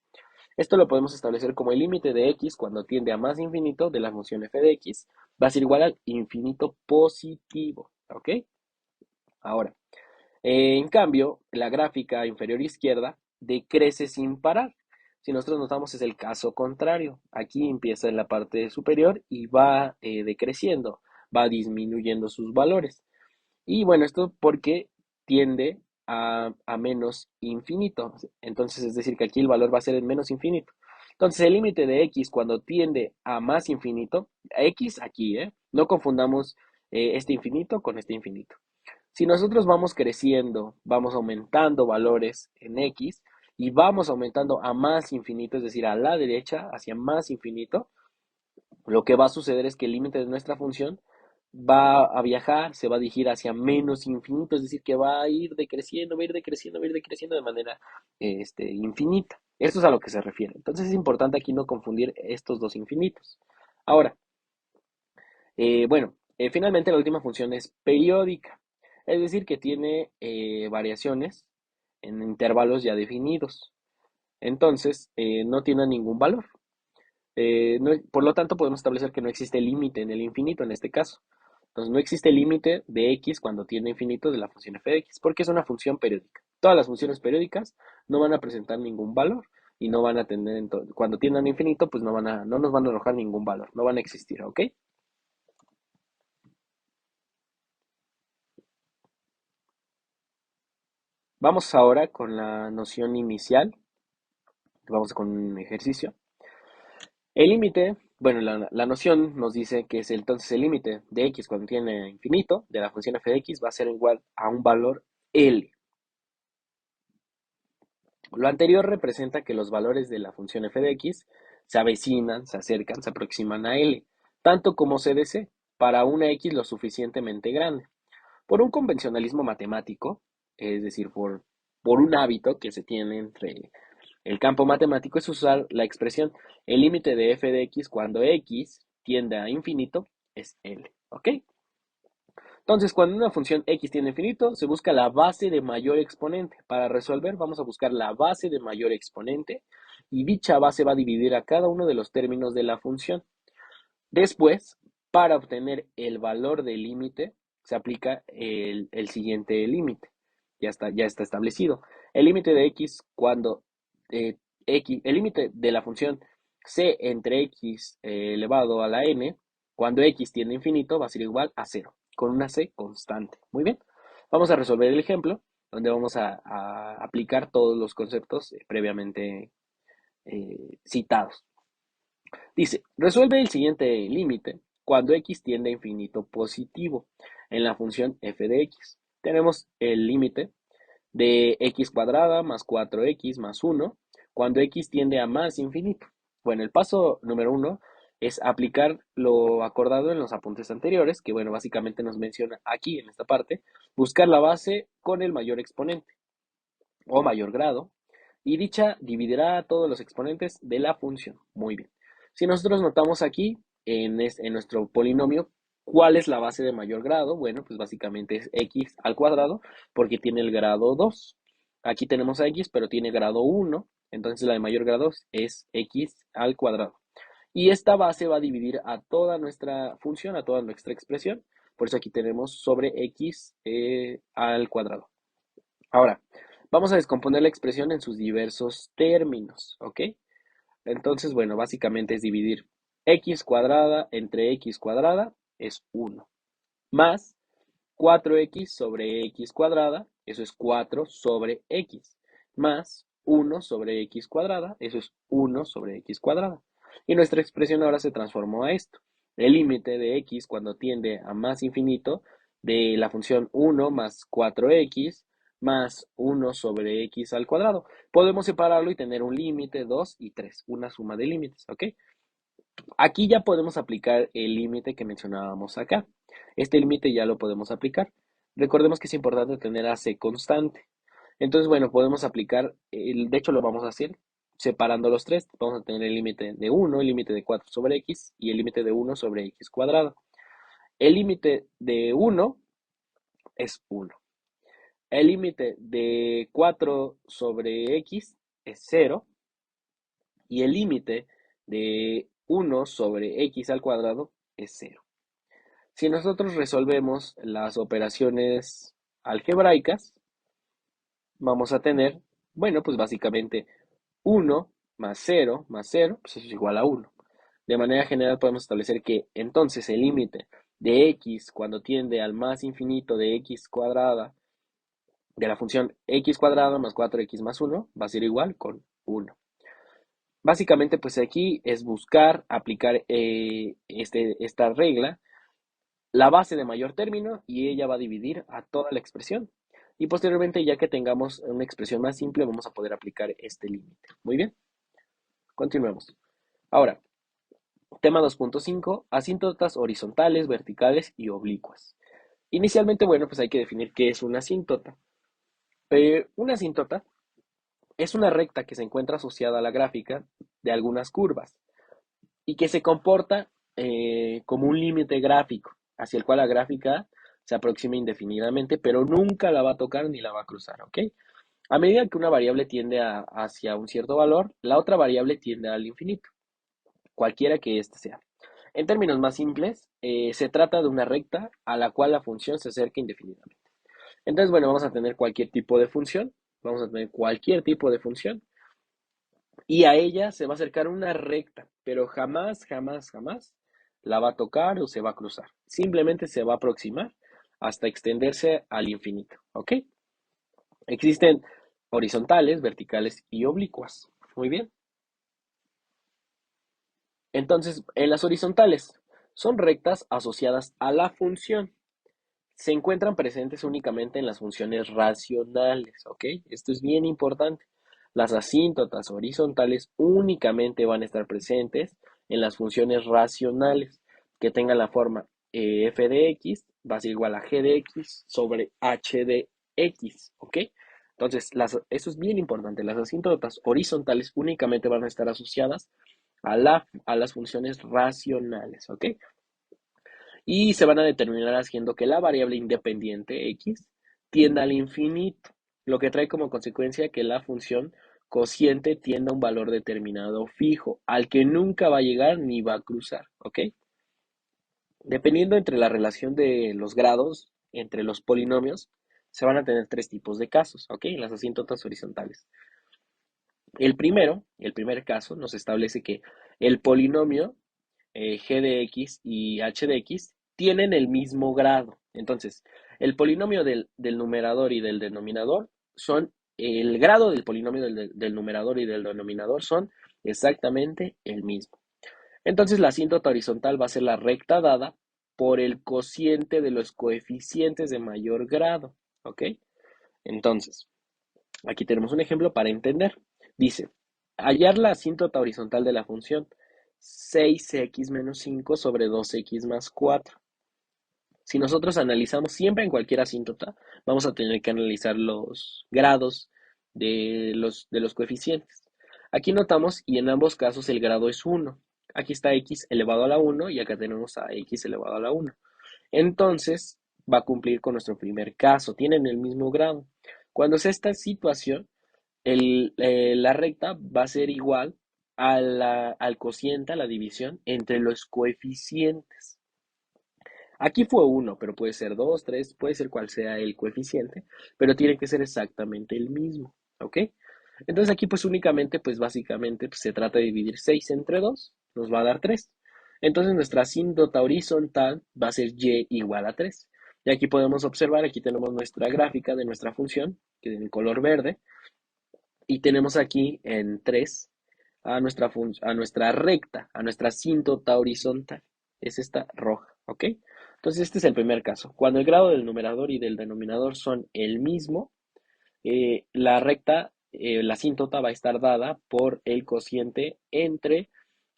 Esto lo podemos establecer como el límite de x cuando tiende a más infinito de la función f de x va a ser igual al infinito positivo. ¿Ok? Ahora, en cambio, la gráfica inferior izquierda decrece sin parar. Si nosotros notamos es el caso contrario. Aquí empieza en la parte superior y va decreciendo, va disminuyendo sus valores. Y bueno, esto porque tiende a menos infinito. Entonces, es decir, que aquí el valor va a ser el menos infinito. Entonces, el límite de x cuando tiende a más infinito, x aquí, no confundamos este infinito con este infinito. Si nosotros vamos creciendo, vamos aumentando valores en x y vamos aumentando a más infinito, es decir, a la derecha, hacia más infinito, lo que va a suceder es que el límite de nuestra función va a viajar, se va a dirigir hacia menos infinito, es decir, que va a ir decreciendo, va a ir decreciendo, va a ir decreciendo de manera infinita. Esto es a lo que se refiere. Entonces es importante aquí no confundir estos dos infinitos. Ahora, finalmente la última función es periódica, es decir, que tiene variaciones en intervalos ya definidos. Entonces, no tiene ningún valor. Por lo tanto, podemos establecer que no existe límite en el infinito en este caso. Entonces, no existe límite de x cuando tiene infinito de la función f de x, porque es una función periódica. Todas las funciones periódicas no van a presentar ningún valor y no van a tener, cuando tiendan infinito, pues no nos van a arrojar ningún valor, no van a existir, ¿ok? Vamos ahora con la noción inicial. Vamos con un ejercicio. El límite, bueno, la noción nos dice que es entonces el límite de x cuando tiene infinito de la función f de x va a ser igual a un valor L. Lo anterior representa que los valores de la función f de x se avecinan, se acercan, se aproximan a L, tanto como se desee, para una x lo suficientemente grande. Por un convencionalismo matemático, es decir, por un hábito que se tiene entre el campo matemático, es usar la expresión el límite de f de x cuando x tiende a infinito es L, ¿ok? Entonces, cuando una función x tiende a infinito, se busca la base de mayor exponente. Para resolver, vamos a buscar la base de mayor exponente y dicha base va a dividir a cada uno de los términos de la función. Después, para obtener el valor del límite, se aplica el siguiente límite. Ya está establecido. El límite de x cuando el límite de la función c entre x elevado a la n, cuando x tiende a infinito, va a ser igual a cero, con una c constante. Muy bien. Vamos a resolver el ejemplo, donde vamos a aplicar todos los conceptos previamente citados. Dice, resuelve el siguiente límite cuando x tiende a infinito positivo en la función f de x. Tenemos el límite de x cuadrada más 4x más 1 cuando x tiende a más infinito. Bueno, el paso número 1 es aplicar lo acordado en los apuntes anteriores, que bueno, básicamente nos menciona aquí en esta parte, buscar la base con el mayor exponente o mayor grado, y dicha dividirá a todos los exponentes de la función. Muy bien. Si nosotros notamos aquí en nuestro polinomio, ¿cuál es la base de mayor grado? Bueno, pues básicamente es x al cuadrado porque tiene el grado 2. Aquí tenemos a x, pero tiene grado 1, entonces la de mayor grado es x al cuadrado. Y esta base va a dividir a toda nuestra función, a toda nuestra expresión. Por eso aquí tenemos sobre x al cuadrado. Ahora, vamos a descomponer la expresión en sus diversos términos, ¿ok? Entonces, bueno, básicamente es dividir x cuadrada entre x cuadrada es 1, más 4x sobre x cuadrada, eso es 4 sobre x, más 1 sobre x cuadrada, eso es 1 sobre x cuadrada. Y nuestra expresión ahora se transformó a esto. El límite de x cuando tiende a más infinito de la función 1 más 4x más 1 sobre x al cuadrado. Podemos separarlo y tener un límite, 2 y 3, una suma de límites, ¿ok? Aquí ya podemos aplicar el límite que mencionábamos acá. Este límite ya lo podemos aplicar. Recordemos que es importante tener a c constante. Entonces, bueno, podemos aplicar, de hecho lo vamos a hacer separando los tres. Vamos a tener el límite de 1, el límite de 4 sobre x y el límite de 1 sobre x cuadrado. El límite de 1 es 1. El límite de 4 sobre x es 0. Y el límite de 1 sobre x al cuadrado es 0. Si nosotros resolvemos las operaciones algebraicas, vamos a tener, bueno, pues básicamente 1 más cero, pues eso es igual a uno. De manera general podemos establecer que entonces el límite de x cuando tiende al más infinito de x cuadrada de la función x cuadrada más 4x más uno va a ser igual con uno. Básicamente, pues aquí es buscar aplicar esta regla, la base de mayor término, y ella va a dividir a toda la expresión. Y posteriormente, ya que tengamos una expresión más simple, vamos a poder aplicar este límite. Muy bien, continuemos. Ahora, tema 2.5, asíntotas horizontales, verticales y oblicuas. Inicialmente, bueno, pues hay que definir qué es una asíntota. Una asíntota es una recta que se encuentra asociada a la gráfica de algunas curvas y que se comporta como un límite gráfico hacia el cual la gráfica se aproxima indefinidamente, pero nunca la va a tocar ni la va a cruzar, ¿ok? A medida que una variable tiende hacia un cierto valor, la otra variable tiende al infinito, cualquiera que éste sea. En términos más simples, se trata de una recta a la cual la función se acerca indefinidamente. Entonces, bueno, vamos a tener cualquier tipo de función, y a ella se va a acercar una recta, pero jamás, jamás, jamás la va a tocar o se va a cruzar. Simplemente se va a aproximar hasta extenderse al infinito, ¿ok? Existen horizontales, verticales y oblicuas. Muy bien. Entonces, en las horizontales son rectas asociadas a la función. Se encuentran presentes únicamente en las funciones racionales, ¿ok? Esto es bien importante. Las asíntotas horizontales únicamente van a estar presentes en las funciones racionales que tengan la forma f de x va a ser igual a g de x sobre h de x, ¿ok? Entonces, eso es bien importante. Las asíntotas horizontales únicamente van a estar asociadas a las funciones racionales, ¿ok? Y se van a determinar haciendo que la variable independiente x tienda al infinito, lo que trae como consecuencia que la función cociente tienda a un valor determinado fijo, al que nunca va a llegar ni va a cruzar, ¿ok? Dependiendo entre la relación de los grados entre los polinomios, se van a tener tres tipos de casos, ¿ok? En las asíntotas horizontales. El primer caso, nos establece que el polinomio g de x y h de x tienen el mismo grado. Entonces, el polinomio del numerador y del denominador son, el grado del polinomio del numerador y del denominador son exactamente el mismo. Entonces, la asíntota horizontal va a ser la recta dada por el cociente de los coeficientes de mayor grado. ¿Ok? Entonces, aquí tenemos un ejemplo para entender. Dice, hallar la asíntota horizontal de la función 6x menos 5 sobre 2x más 4. Si nosotros analizamos siempre en cualquier asíntota, vamos a tener que analizar los grados de los coeficientes. Aquí notamos, y en ambos casos el grado es 1. Aquí está x elevado a la 1 y acá tenemos a x elevado a la 1. Entonces, va a cumplir con nuestro primer caso. Tienen el mismo grado. Cuando sea esta situación, la recta va a ser igual al cociente, a la división entre los coeficientes. Aquí fue 1, pero puede ser 2, 3, puede ser cual sea el coeficiente, pero tiene que ser exactamente el mismo, ¿ok? Entonces aquí pues únicamente, pues básicamente pues, se trata de dividir 6 entre 2, nos va a dar 3. Entonces nuestra asíntota horizontal va a ser y igual a 3. Y aquí podemos observar, aquí tenemos nuestra gráfica de nuestra función, que es en color verde, y tenemos aquí en 3 a nuestra recta, a nuestra asíntota horizontal. Es esta roja, ¿ok? Entonces este es el primer caso. Cuando el grado del numerador y del denominador son el mismo, la recta, la asíntota va a estar dada por el cociente entre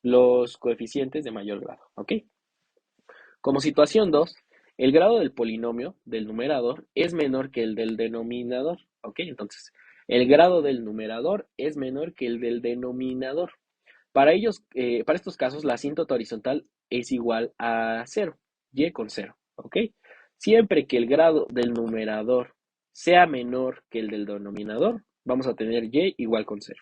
los coeficientes de mayor grado, ¿ok? Como situación 2, el grado del polinomio del numerador es menor que el del denominador, ¿ok? Entonces, el grado del numerador es menor que el del denominador. Para estos casos, la asíntota horizontal es igual a 0, y con 0, ¿ok? Siempre que el grado del numerador sea menor que el del denominador, vamos a tener y igual con 0.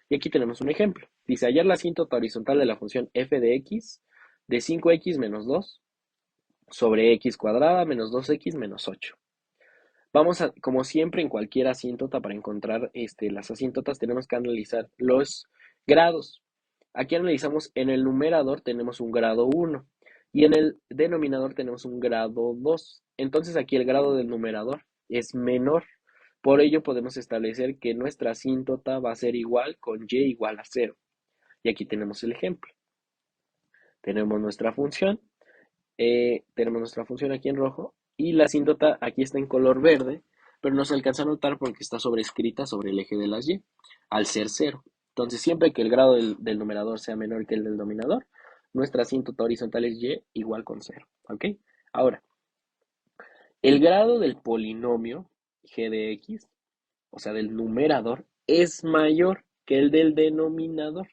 Y aquí tenemos un ejemplo. Dice, hallar la asíntota horizontal de la función f de x de 5x menos 2 sobre x cuadrada menos 2x menos 8. Vamos a, como siempre en cualquier asíntota, para encontrar las asíntotas tenemos que analizar Grados. Aquí analizamos en el numerador tenemos un grado 1 y en el denominador tenemos un grado 2. Entonces aquí el grado del numerador es menor. Por ello podemos establecer que nuestra asíntota va a ser igual con y igual a 0. Y aquí tenemos el ejemplo. Tenemos nuestra función aquí en rojo y la asíntota aquí está en color verde, pero no se alcanza a notar porque está sobrescrita sobre el eje de las y, al ser 0. Entonces, siempre que el grado del numerador sea menor que el del denominador, nuestra asíntota horizontal es y igual con 0. ¿Ok? Ahora, el grado del polinomio g de x, o sea, del numerador, es mayor que el del denominador.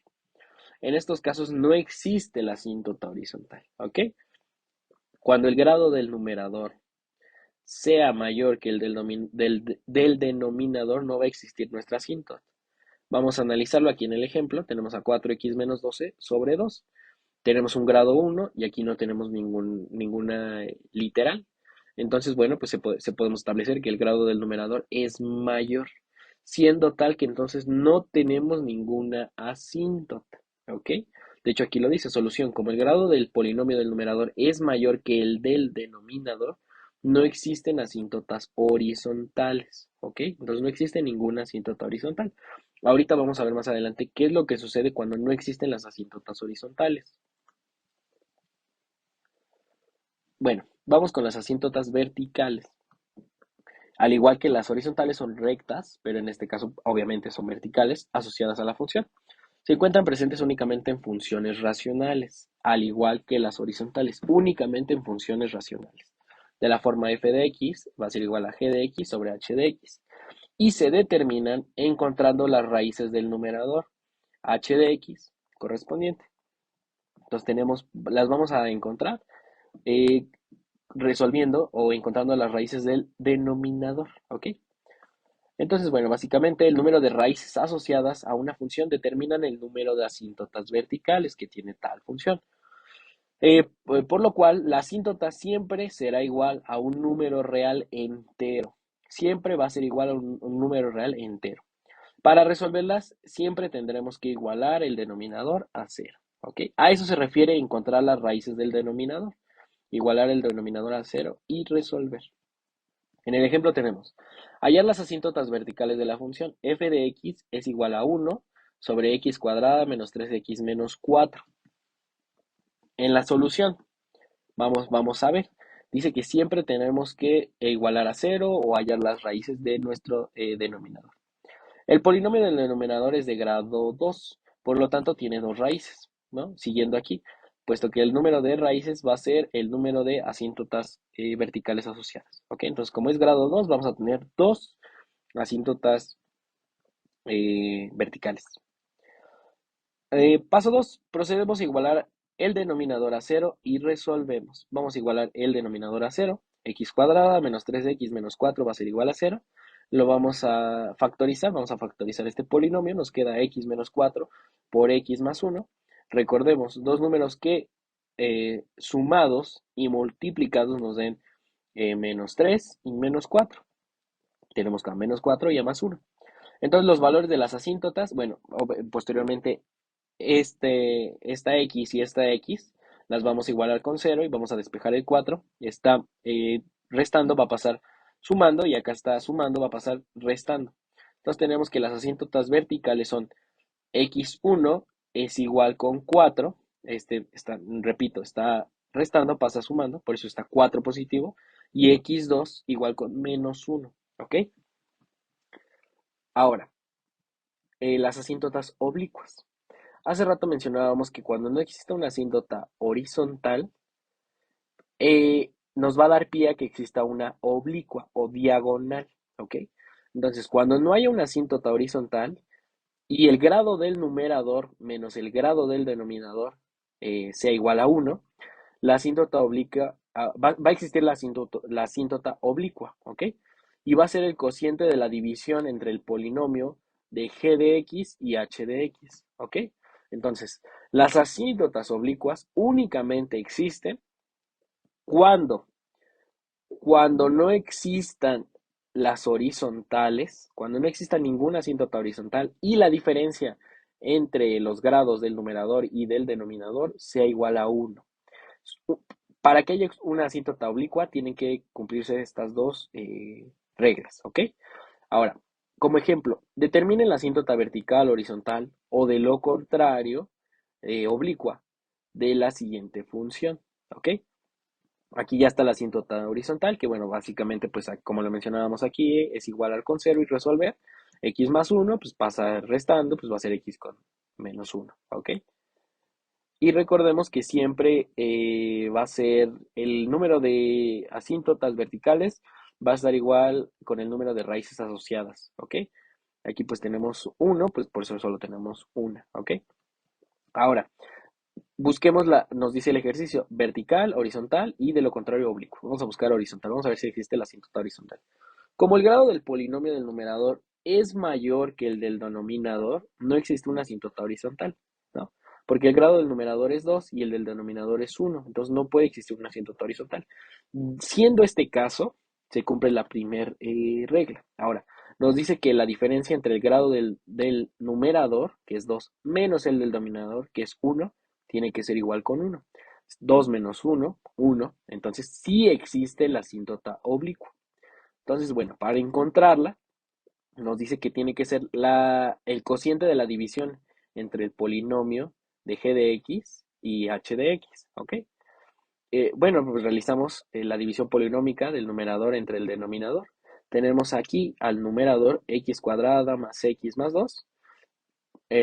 En estos casos no existe la asíntota horizontal. ¿Ok? Cuando el grado del numerador sea mayor que el del denominador, no va a existir nuestra asíntota. Vamos a analizarlo aquí en el ejemplo. Tenemos a 4x menos 12 sobre 2. Tenemos un grado 1 y aquí no tenemos ninguna literal. Entonces, bueno, pues podemos establecer que el grado del numerador es mayor, siendo tal que entonces no tenemos ninguna asíntota. ¿Ok? De hecho, aquí lo dice, solución, como el grado del polinomio del numerador es mayor que el del denominador, no existen asíntotas horizontales. ¿Ok? Entonces no existe ninguna asíntota horizontal. Ahorita vamos a ver más adelante qué es lo que sucede cuando no existen las asíntotas horizontales. Bueno, vamos con las asíntotas verticales. Al igual que las horizontales son rectas, pero en este caso obviamente son verticales, asociadas a la función. Se encuentran presentes únicamente en funciones racionales, al igual que las horizontales, únicamente en funciones racionales. De la forma f de x va a ser igual a g de x sobre h de x. Y se determinan encontrando las raíces del numerador, h de x correspondiente. Entonces las vamos a encontrar eh, resolviendo o encontrando las raíces del denominador, ¿ok? Entonces, bueno, básicamente el número de raíces asociadas a una función determinan el número de asíntotas verticales que tiene tal función. Por lo cual, la asíntota siempre será igual a un número real entero. Siempre va a ser igual a un número real entero. Para resolverlas, siempre tendremos que igualar el denominador a 0, ¿ok? A eso se refiere encontrar las raíces del denominador. Igualar el denominador a 0 y resolver. En el ejemplo tenemos, hallar las asíntotas verticales de la función f de x es igual a 1 sobre x cuadrada menos 3x menos 4. En la solución, vamos a ver, dice que siempre tenemos que igualar a 0 o hallar las raíces de nuestro denominador. El polinomio del denominador es de grado 2, por lo tanto tiene dos raíces, ¿no? Siguiendo aquí, puesto que el número de raíces va a ser el número de asíntotas verticales asociadas, ¿ok? Entonces, como es grado 2, vamos a tener dos asíntotas verticales. Paso 2, procedemos a igualar el denominador a 0 y resolvemos. Vamos a igualar el denominador a 0, x cuadrada menos 3x menos 4 va a ser igual a 0. Lo vamos a factorizar este polinomio, nos queda x menos 4 por x más 1. Recordemos, dos números que sumados y multiplicados nos den menos 3 y menos 4. Tenemos que a menos 4 y a más 1. Entonces los valores de las asíntotas, bueno, posteriormente esta x y esta x las vamos a igualar con 0 y vamos a despejar el 4. Está restando, va a pasar sumando y acá está sumando, va a pasar restando. Entonces tenemos que las asíntotas verticales son x1 es igual con 4. Repito, está restando, pasa sumando, por eso está 4 positivo. Y x2 igual con menos 1. ¿Ok? Ahora, las asíntotas oblicuas. Hace rato mencionábamos que cuando no existe una asíntota horizontal, nos va a dar pie a que exista una oblicua o diagonal, ¿ok? Entonces, cuando no haya una asíntota horizontal y el grado del numerador menos el grado del denominador sea igual a 1, la asíntota oblicua, va a existir la asíntota oblicua, ¿ok? Y va a ser el cociente de la división entre el polinomio de g de x y h de x, ¿ok? Entonces, las asíntotas oblicuas únicamente existen cuando, cuando no existan las horizontales, cuando no exista ninguna asíntota horizontal y la diferencia entre los grados del numerador y del denominador sea igual a 1. Para que haya una asíntota oblicua tienen que cumplirse estas dos reglas, ¿ok? Ahora, como ejemplo, determinen la asíntota vertical, horizontal o de lo contrario, oblicua, de la siguiente función, ¿ok? Aquí ya está la asíntota horizontal, que bueno, básicamente, pues como lo mencionábamos aquí, es igual al conservo y resolver. X más 1, pues pasa restando, pues va a ser X con menos 1, ¿ok? Y recordemos que siempre va a ser el número de asíntotas verticales, va a estar igual con el número de raíces asociadas, ¿ok? Aquí pues tenemos 1, pues por eso solo tenemos una, ¿ok? Ahora, busquemos nos dice el ejercicio, vertical, horizontal y de lo contrario oblicuo. Vamos a buscar horizontal, vamos a ver si existe la asíntota horizontal. Como el grado del polinomio del numerador es mayor que el del denominador, no existe una asíntota horizontal, ¿no? Porque el grado del numerador es 2 y el del denominador es 1, entonces no puede existir una asíntota horizontal. Siendo este caso, se cumple la primera regla. Ahora, nos dice que la diferencia entre el grado del numerador, que es 2, menos el del denominador, que es 1, tiene que ser igual con 1. 2 menos 1, 1. Entonces sí existe la asíntota oblicua. Entonces, bueno, para encontrarla, nos dice que tiene que ser el cociente de la división entre el polinomio de g de x y h de x, ¿ok? Bueno, pues realizamos la división polinómica del numerador entre el denominador. Tenemos aquí al numerador x cuadrada más x más 2.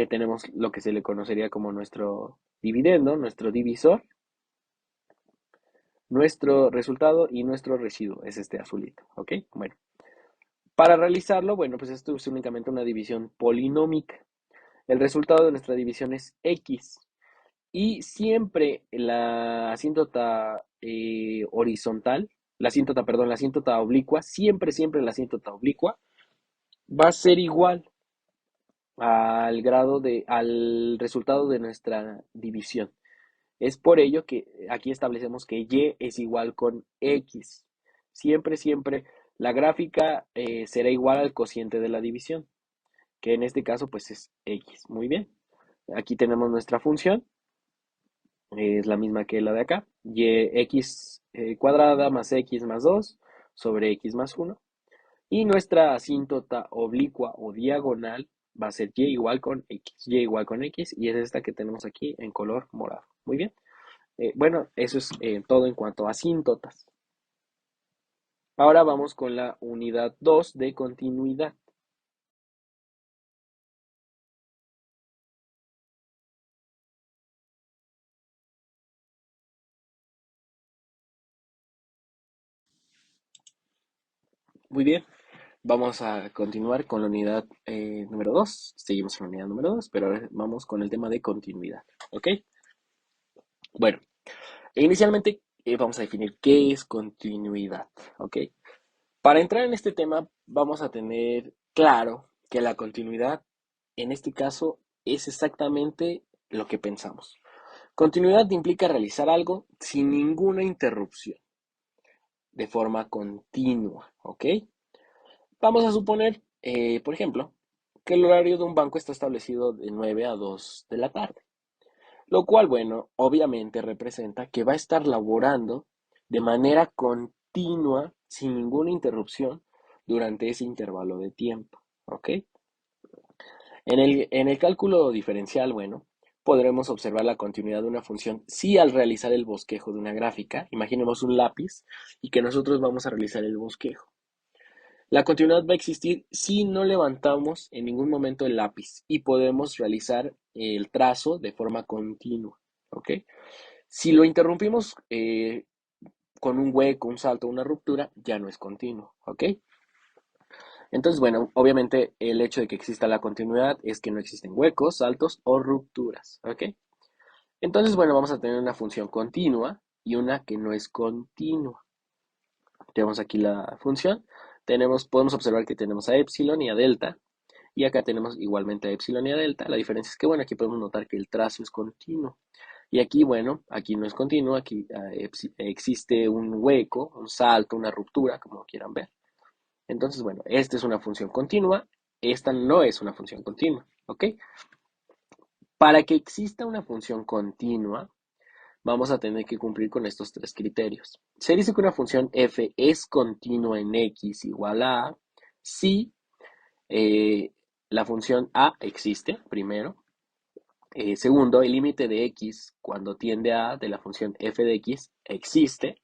Tenemos lo que se le conocería como nuestro dividendo, nuestro divisor, nuestro resultado y nuestro residuo. Es este azulito, ¿ok? Bueno. Para realizarlo, bueno, pues esto es únicamente una división polinómica. El resultado de nuestra división es x. Y siempre la asíntota horizontal, la asíntota oblicua, siempre la asíntota oblicua va a ser igual al resultado de nuestra división. Es por ello que aquí establecemos que y es igual con x. Siempre la gráfica será igual al cociente de la división, que en este caso pues es x. Muy bien. Aquí tenemos nuestra función, es la misma que la de acá. Y x cuadrada más x más 2 sobre x más 1. Y nuestra asíntota oblicua o diagonal va a ser y igual con x. Y igual con x y es esta que tenemos aquí en color morado. Muy bien. Bueno, eso es todo en cuanto a asíntotas. Ahora vamos con la unidad 2 de continuidad. Muy bien, vamos a continuar con la unidad número 2. Seguimos en la unidad número 2, pero ahora vamos con el tema de continuidad. ¿Ok? Bueno, inicialmente vamos a definir qué es continuidad. ¿Ok? Para entrar en este tema, vamos a tener claro que la continuidad, en este caso, es exactamente lo que pensamos. Continuidad implica realizar algo sin ninguna interrupción, de forma continua, ¿ok? Vamos a suponer, por ejemplo, que el horario de un banco está establecido de 9 a 2 de la tarde, lo cual, bueno, obviamente representa que va a estar laborando de manera continua, sin ninguna interrupción, durante ese intervalo de tiempo, ¿ok? En el cálculo diferencial, bueno, podremos observar la continuidad de una función si al realizar el bosquejo de una gráfica, imaginemos un lápiz y que nosotros vamos a realizar el bosquejo. La continuidad va a existir si no levantamos en ningún momento el lápiz y podemos realizar el trazo de forma continua, ¿ok? Si lo interrumpimos con un hueco, un salto, una ruptura, ya no es continuo, ¿ok? Entonces, bueno, obviamente el hecho de que exista la continuidad es que no existen huecos, saltos o rupturas, ¿ok? Entonces, bueno, vamos a tener una función continua y una que no es continua. Tenemos aquí la función, podemos observar que tenemos a epsilon y a delta, y acá tenemos igualmente a epsilon y a delta. La diferencia es que, bueno, aquí podemos notar que el trazo es continuo. Y aquí, bueno, aquí no es continuo, aquí existe un hueco, un salto, una ruptura, como quieran ver. Entonces, bueno, esta es una función continua, esta no es una función continua, ¿ok? Para que exista una función continua, vamos a tener que cumplir con estos tres criterios. Se dice que una función f es continua en x igual a si la función a existe, primero. Segundo, el límite de x cuando tiende a de la función f de x existe.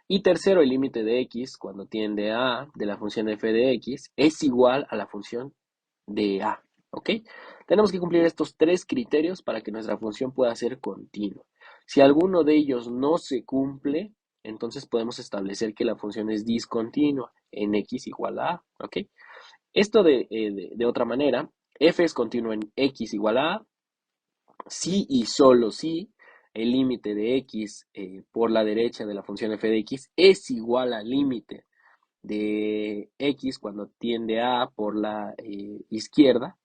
Y tercero, el límite de x cuando tiende a de la función f de x es igual a la función de a. ¿Ok? Tenemos que cumplir estos tres criterios para que nuestra función pueda ser continua. Si alguno de ellos no se cumple, entonces podemos establecer que la función es discontinua en x igual a a. ¿Ok? Esto de otra manera, f es continuo en x igual a si y solo si el límite de x por la derecha de la función f de x es igual al límite de x cuando tiende a por la izquierda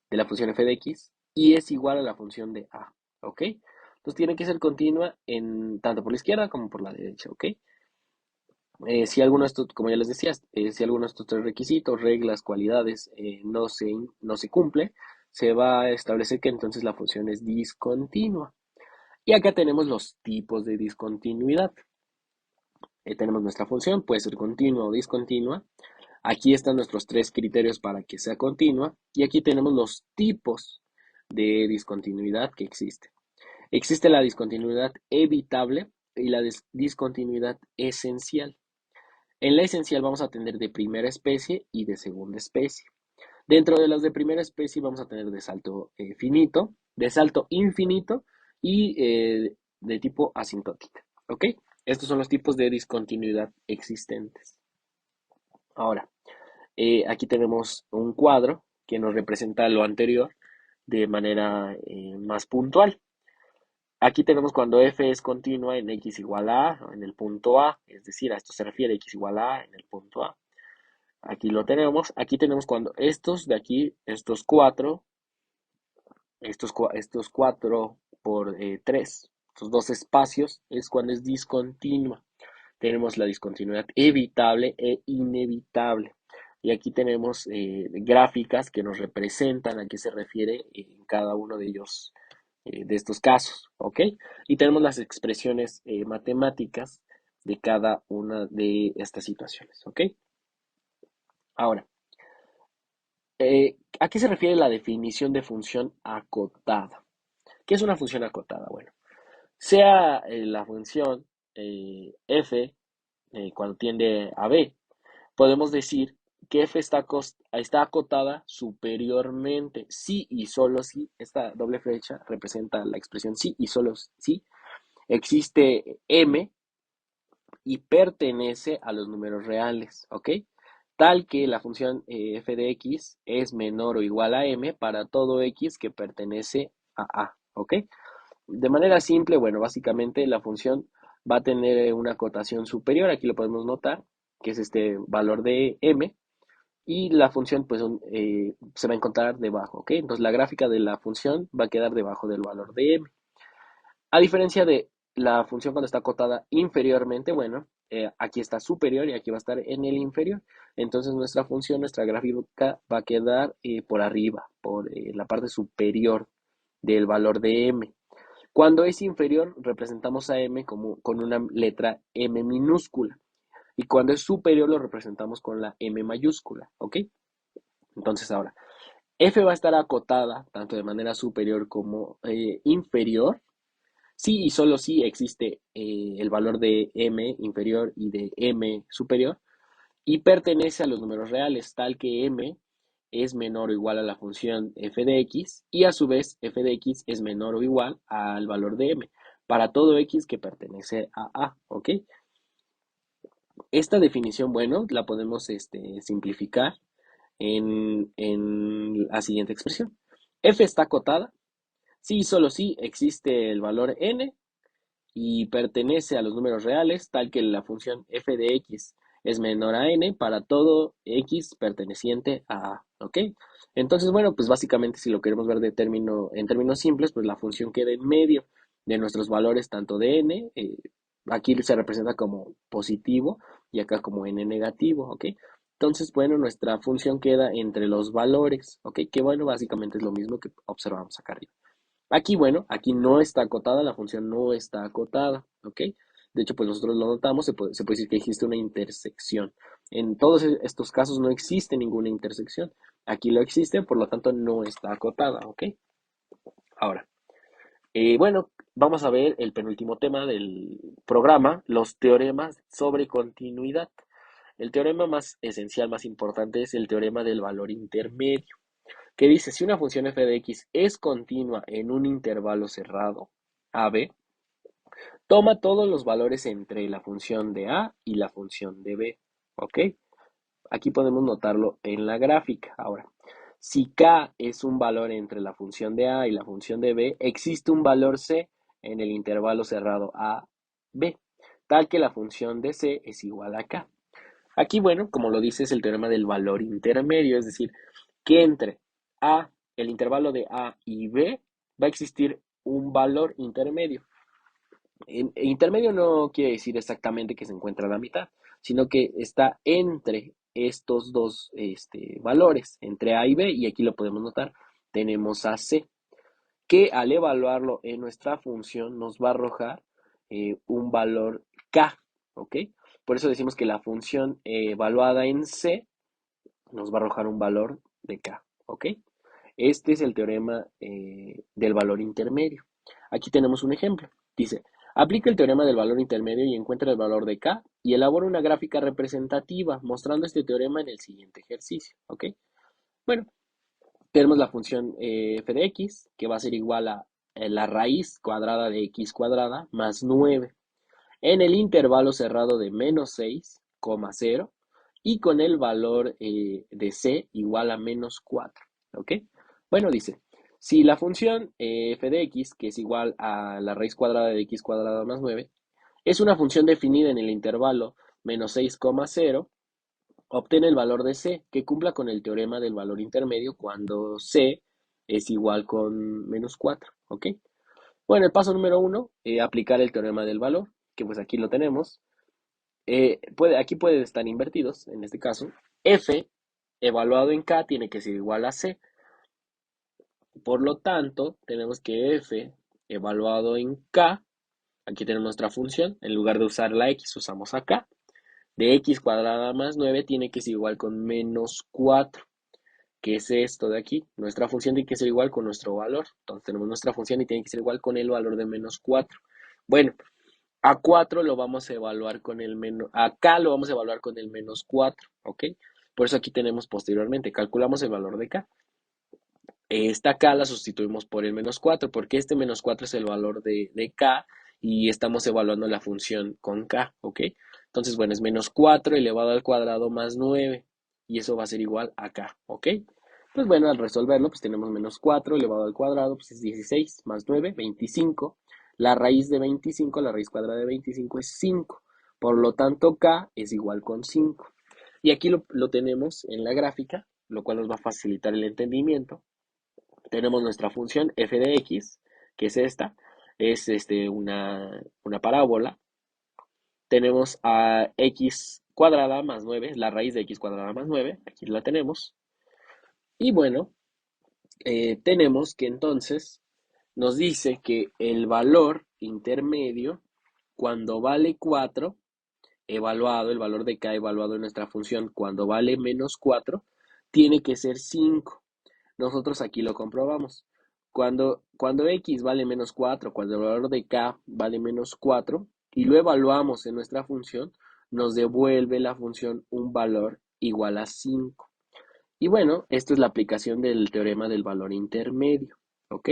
de la función f de x y es igual a la función de a, ¿ok? Entonces tiene que ser continua en, tanto por la izquierda como por la derecha, ¿ok? Si alguno de estos, como ya les decía, si alguno de estos tres requisitos, reglas, cualidades, no se cumple, se va a establecer que entonces la función es discontinua. Y acá tenemos los tipos de discontinuidad. Tenemos nuestra función, puede ser continua o discontinua. Aquí están nuestros tres criterios para que sea continua. Y aquí tenemos los tipos de discontinuidad que existen. Existe la discontinuidad evitable y la discontinuidad esencial. En la esencial vamos a tener de primera especie y de segunda especie. Dentro de las de primera especie vamos a tener de salto finito, de salto infinito y de tipo asintótica. ¿Ok? Estos son los tipos de discontinuidad existentes. Ahora, aquí tenemos un cuadro que nos representa lo anterior de manera más puntual. Aquí tenemos cuando f es continua en x igual a, en el punto A, es decir, a esto se refiere x igual a en el punto A. Aquí lo tenemos. Aquí tenemos cuando estos de aquí, estos cuatro por tres, estos dos espacios, es cuando es discontinua. Tenemos la discontinuidad evitable e inevitable. Y aquí tenemos gráficas que nos representan a qué se refiere en cada uno de ellos, de estos casos, ¿ok? Y tenemos las expresiones matemáticas de cada una de estas situaciones, ¿ok? Ahora, ¿a qué se refiere la definición de función acotada? ¿Qué es una función acotada? Bueno, sea la función f cuando tiende a b, podemos decir que f está acotada superiormente, si y solo si, esta doble flecha representa la expresión si y solo si, existe m y pertenece a los números reales, ¿ok? Tal que la función f de x es menor o igual a m para todo x que pertenece a, ¿ok? De manera simple, bueno, básicamente la función va a tener una acotación superior, aquí lo podemos notar, que es este valor de m, y la función pues se va a encontrar debajo, ¿ok? Entonces la gráfica de la función va a quedar debajo del valor de m. A diferencia de la función cuando está acotada inferiormente, bueno, aquí está superior y aquí va a estar en el inferior. Entonces nuestra función, nuestra gráfica va a quedar por arriba, por la parte superior del valor de m. Cuando es inferior, representamos a m como, con una letra m minúscula. Y cuando es superior, lo representamos con la m mayúscula, ¿ok? Entonces ahora, f va a estar acotada tanto de manera superior como inferior sí y solo si existe el valor de m inferior y de m superior y pertenece a los números reales, tal que m es menor o igual a la función f de x y a su vez f de x es menor o igual al valor de m para todo x que pertenece a, ¿ok? Esta definición, bueno, la podemos simplificar en la siguiente expresión. F está acotada si y solo si existe el valor n y pertenece a los números reales, tal que la función f de x es menor a n para todo x perteneciente a A, ¿ok? Entonces, bueno, pues básicamente si lo queremos ver en términos simples, pues la función queda en medio de nuestros valores tanto de n, aquí se representa como positivo y acá como n negativo, ¿ok? Entonces, bueno, nuestra función queda entre los valores, ¿ok? Que bueno, básicamente es lo mismo que observamos acá arriba. Aquí, bueno, aquí no está acotada, la función no está acotada, ¿ok? De hecho, pues nosotros lo notamos, se puede decir que existe una intersección. En todos estos casos no existe ninguna intersección. Aquí lo existe, por lo tanto no está acotada, ¿ok? Ahora, bueno, vamos a ver el penúltimo tema del programa, los teoremas sobre continuidad. El teorema más esencial, más importante, es el teorema del valor intermedio, que dice, si una función f de x es continua en un intervalo cerrado, a b, toma todos los valores entre la función de a y la función de b, ¿ok? Aquí podemos notarlo en la gráfica. Ahora, si k es un valor entre la función de a y la función de b, existe un valor c en el intervalo cerrado a, b, tal que la función de c es igual a k. Aquí, bueno, como lo dice, es el teorema del valor intermedio, es decir, que entre A, el intervalo de A y B, va a existir un valor intermedio. Intermedio no quiere decir exactamente que se encuentra a la mitad, sino que está entre estos dos valores, entre A y B, y aquí lo podemos notar, tenemos a C, que al evaluarlo en nuestra función nos va a arrojar un valor K, ¿ok? Por eso decimos que la función evaluada en C nos va a arrojar un valor de K, ¿ok? Este es el teorema del valor intermedio. Aquí tenemos un ejemplo. Dice, aplica el teorema del valor intermedio y encuentra el valor de K y elabora una gráfica representativa mostrando este teorema en el siguiente ejercicio, ¿ok? Bueno, tenemos la función f de x, que va a ser igual a la raíz cuadrada de x cuadrada más 9 en el intervalo cerrado de menos 6,0 y con el valor de c igual a menos 4. ¿Ok? Bueno, dice, si la función f de x, que es igual a la raíz cuadrada de x cuadrada más 9, es una función definida en el intervalo menos 6,0, obtiene el valor de c, que cumpla con el teorema del valor intermedio cuando c es igual con menos 4. ¿Ok? Bueno, el paso número uno, aplicar el teorema del valor, que pues aquí lo tenemos. Aquí pueden estar invertidos, en este caso. F evaluado en K tiene que ser igual a C. Por lo tanto, tenemos que F evaluado en K, aquí tenemos nuestra función, en lugar de usar la X usamos acá, de X cuadrada más 9 tiene que ser igual con menos 4. ¿Qué es esto de aquí? Nuestra función tiene que ser igual con nuestro valor. Entonces tenemos nuestra función y tiene que ser igual con el valor de menos 4. Bueno, a 4 lo vamos a evaluar con el menos, acá lo vamos a evaluar con el menos 4, ¿ok? Por eso aquí tenemos posteriormente, calculamos el valor de k. Esta k la sustituimos por el menos 4, porque este menos 4 es el valor de k y estamos evaluando la función con k, ¿ok? Entonces, bueno, es menos 4 elevado al cuadrado más 9 y eso va a ser igual a k, ¿ok? Pues bueno, al resolverlo, pues tenemos menos 4 elevado al cuadrado, pues es 16 más 9, 25. La raíz de 25, la raíz cuadrada de 25 es 5. Por lo tanto, k es igual con 5. Y aquí lo tenemos en la gráfica, lo cual nos va a facilitar el entendimiento. Tenemos nuestra función f de x, que es esta, es una parábola. Tenemos a x cuadrada más 9, la raíz de x cuadrada más 9, aquí la tenemos. Y bueno, tenemos que entonces nos dice que el valor intermedio, cuando vale 4, evaluado, el valor de k evaluado en nuestra función, cuando vale menos 4, tiene que ser 5. Nosotros aquí lo comprobamos. Cuando x vale menos 4, cuando el valor de k vale menos 4, y lo evaluamos en nuestra función, nos devuelve la función un valor igual a 5. Y bueno, esto es la aplicación del teorema del valor intermedio, ¿ok?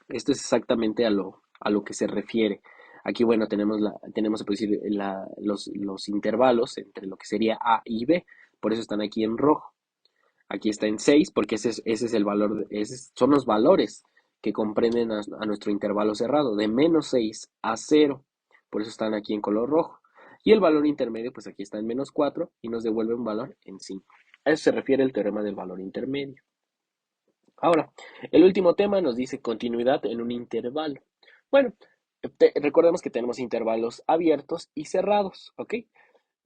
Esto es exactamente a lo que se refiere. Aquí, bueno, tenemos se puede decir, los intervalos entre lo que sería A y B, por eso están aquí en rojo. Aquí está en 6 porque ese es el valor, son los valores que comprenden a nuestro intervalo cerrado, de menos 6 a 0. Por eso están aquí en color rojo. Y el valor intermedio, pues aquí está en menos 4 y nos devuelve un valor en 5. A eso se refiere el teorema del valor intermedio. Ahora, el último tema nos dice continuidad en un intervalo. Bueno, recordemos que tenemos intervalos abiertos y cerrados, ¿ok?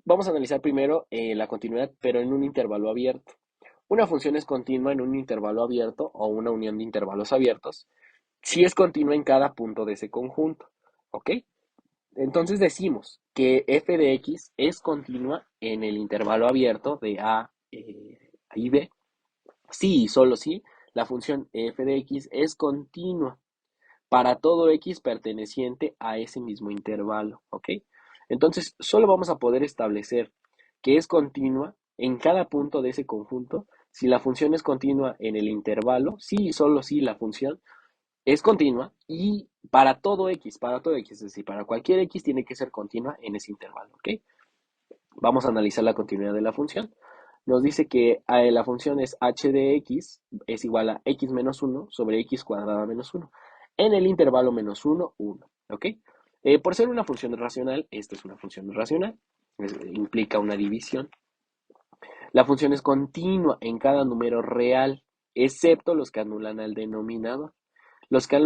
Vamos a analizar primero la continuidad, pero en un intervalo abierto. Una función es continua en un intervalo abierto o una unión de intervalos abiertos si es continua en cada punto de ese conjunto, ¿ok? Entonces decimos que f de x es continua en el intervalo abierto de a y b, si y solo si la función f de x es continua para todo x perteneciente a ese mismo intervalo, ¿ok? Entonces, solo vamos a poder establecer que es continua en cada punto de ese conjunto si la función es continua en el intervalo, si y solo si la función es continua y para todo x, es decir, para cualquier x tiene que ser continua en ese intervalo, ¿ok? Vamos a analizar la continuidad de la función. Nos dice que la función es h de x es igual a x menos 1 sobre x cuadrada menos 1 en el intervalo menos 1, 1. ¿Ok? Por ser una función racional, esta es una función racional, implica una división. La función es continua en cada número real, excepto los que anulan al denominador. Los que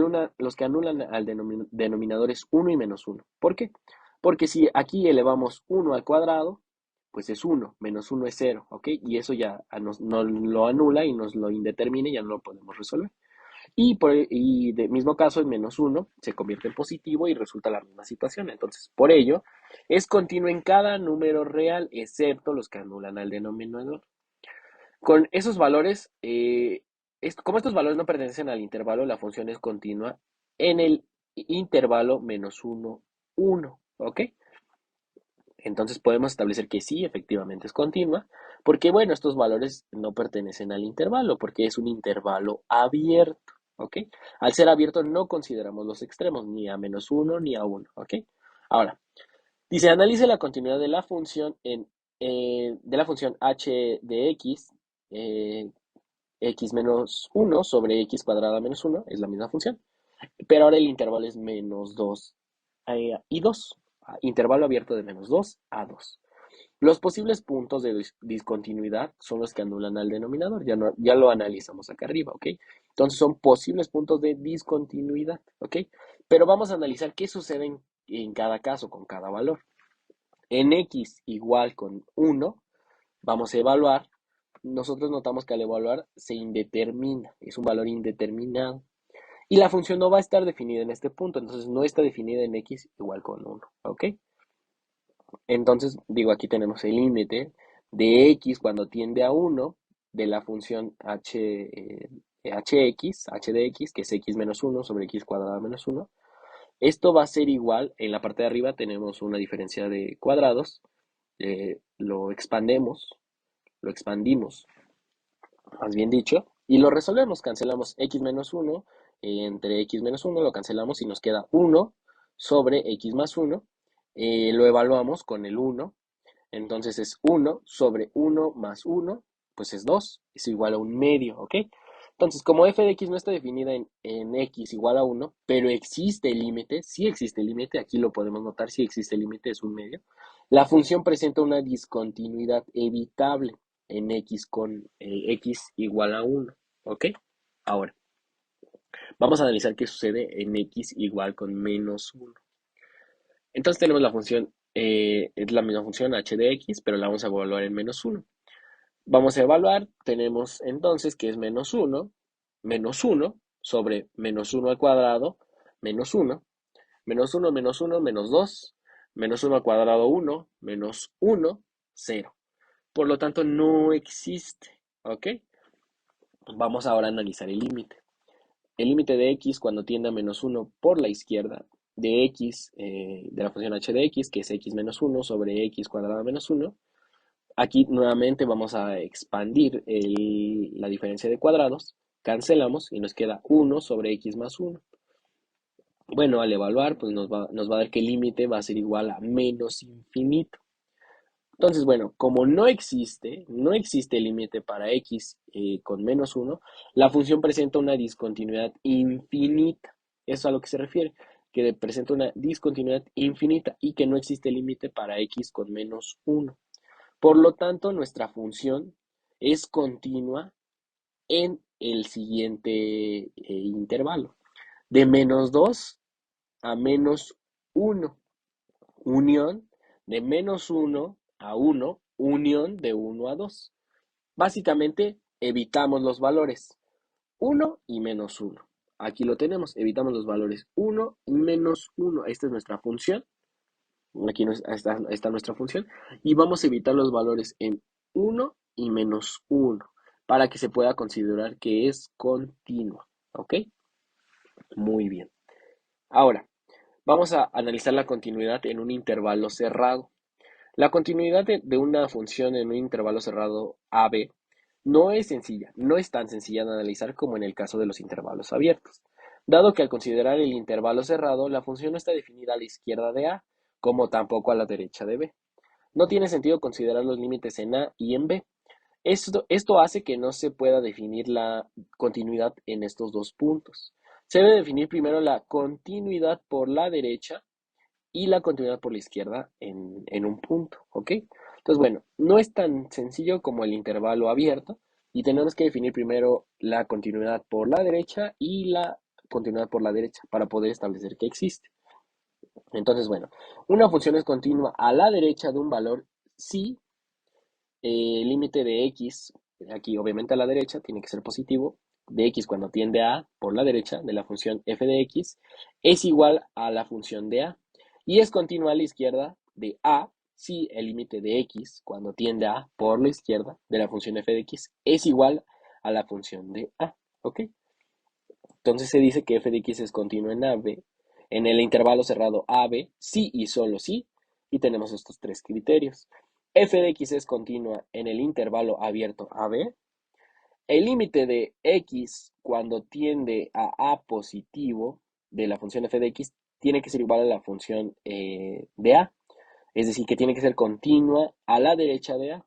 anulan al denominador es 1 y menos 1. ¿Por qué? Porque si aquí elevamos 1 al cuadrado, pues es 1, menos 1 es 0, ¿ok? Y eso ya nos lo anula y nos lo indetermina y ya no lo podemos resolver. Y de mismo caso, el menos 1 se convierte en positivo y resulta la misma situación. Entonces, por ello, es continuo en cada número real, excepto los que anulan al denominador. Con esos valores, como estos valores no pertenecen al intervalo, la función es continua en el intervalo menos 1, 1, ¿ok? Entonces podemos establecer que sí, efectivamente es continua, porque bueno, estos valores no pertenecen al intervalo, porque es un intervalo abierto, ¿ok? Al ser abierto no consideramos los extremos, ni a menos 1 ni a 1, ¿ok? Ahora, dice, analice la continuidad de la función de la función h de x, x menos 1 sobre x cuadrada menos 1, es la misma función, pero ahora el intervalo es menos 2 y 2, intervalo abierto de menos 2 a 2. Los posibles puntos de discontinuidad son los que anulan al denominador, ya lo analizamos acá arriba, ¿ok? Entonces son posibles puntos de discontinuidad, ¿ok? Pero vamos a analizar qué sucede en cada caso con cada valor. En x igual con 1, vamos a evaluar. Nosotros notamos que al evaluar se indetermina, es un valor indeterminado. Y la función no va a estar definida en este punto, entonces no está definida en x igual con 1, ¿ok? Entonces, digo, aquí tenemos el límite de x cuando tiende a 1 de la función h de x, que es x menos 1 sobre x cuadrada menos 1. Esto va a ser igual, en la parte de arriba tenemos una diferencia de cuadrados, lo expandimos, más bien dicho, y lo resolvemos. Cancelamos x menos 1 entre x menos 1, lo cancelamos y nos queda 1 sobre x más 1. Lo evaluamos con el 1, entonces es 1 sobre 1 más 1, pues es 2, es igual a un medio, ¿ok? Entonces, como f de x no está definida en x igual a 1, pero existe el límite, sí existe el límite, aquí lo podemos notar, sí existe el límite, es un medio, la función presenta una discontinuidad evitable en x con x igual a 1, ¿ok? Ahora, vamos a analizar qué sucede en x igual con menos 1. Entonces tenemos la función, es la misma función h de x, pero la vamos a evaluar en menos 1. Vamos a evaluar, tenemos entonces que es menos 1 sobre menos 1 al cuadrado, menos 1, menos 1, menos 1, menos 2, menos 1 al cuadrado 1, menos 1, 0. Por lo tanto, no existe, ¿ok? Vamos ahora a analizar el límite. El límite de x cuando tiende a menos 1 por la izquierda de x, de la función h de x, que es x menos 1 sobre x cuadrada menos 1. Aquí nuevamente vamos a expandir la diferencia de cuadrados, cancelamos y nos queda 1 sobre x más 1. Bueno, al evaluar, pues nos va a dar que el límite va a ser igual a menos infinito. Entonces, bueno, como no existe límite para x con menos 1, la función presenta una discontinuidad infinita. Eso es a lo que se refiere, que presenta una discontinuidad infinita y que no existe límite para x con menos 1. Por lo tanto, nuestra función es continua en el siguiente intervalo, de menos 2 a menos 1, unión de menos 1 a 1, unión de 1 a 2. Básicamente, evitamos los valores 1 y menos 1. aquí lo tenemos, evitamos los valores 1 y menos 1. Esta es nuestra función, aquí está nuestra función, y vamos a evitar los valores en 1 y menos 1 para que se pueda considerar que es continua, ¿ok? Muy bien. Ahora, vamos a analizar la continuidad en un intervalo cerrado. La continuidad de una función en un intervalo cerrado AB no es sencilla, no es tan sencilla de analizar como en el caso de los intervalos abiertos, dado que al considerar el intervalo cerrado, la función no está definida a la izquierda de A, como tampoco a la derecha de B. No tiene sentido considerar los límites en A y en B. Esto hace que no se pueda definir la continuidad en estos dos puntos. Se debe definir primero la continuidad por la derecha y la continuidad por la izquierda en un punto, ¿ok? Entonces, bueno, no es tan sencillo como el intervalo abierto y tenemos que definir primero la continuidad por la derecha y la continuidad por la derecha para poder establecer que existe. Entonces, bueno, una función es continua a la derecha de un valor si el límite de x, aquí obviamente a la derecha, tiene que ser positivo, de x cuando tiende a por la derecha de la función f de x, es igual a la función de a. Y es continua a la izquierda de a si el límite de x cuando tiende a por la izquierda de la función f de x es igual a la función de a. ¿Ok? Entonces se dice que f de x es continuo en AB, en el intervalo cerrado AB, sí y solo sí, y tenemos estos tres criterios. F de x es continua en el intervalo abierto AB. El límite de x cuando tiende a positivo de la función f de x tiene que ser igual a la función de a, es decir, que tiene que ser continua a la derecha de a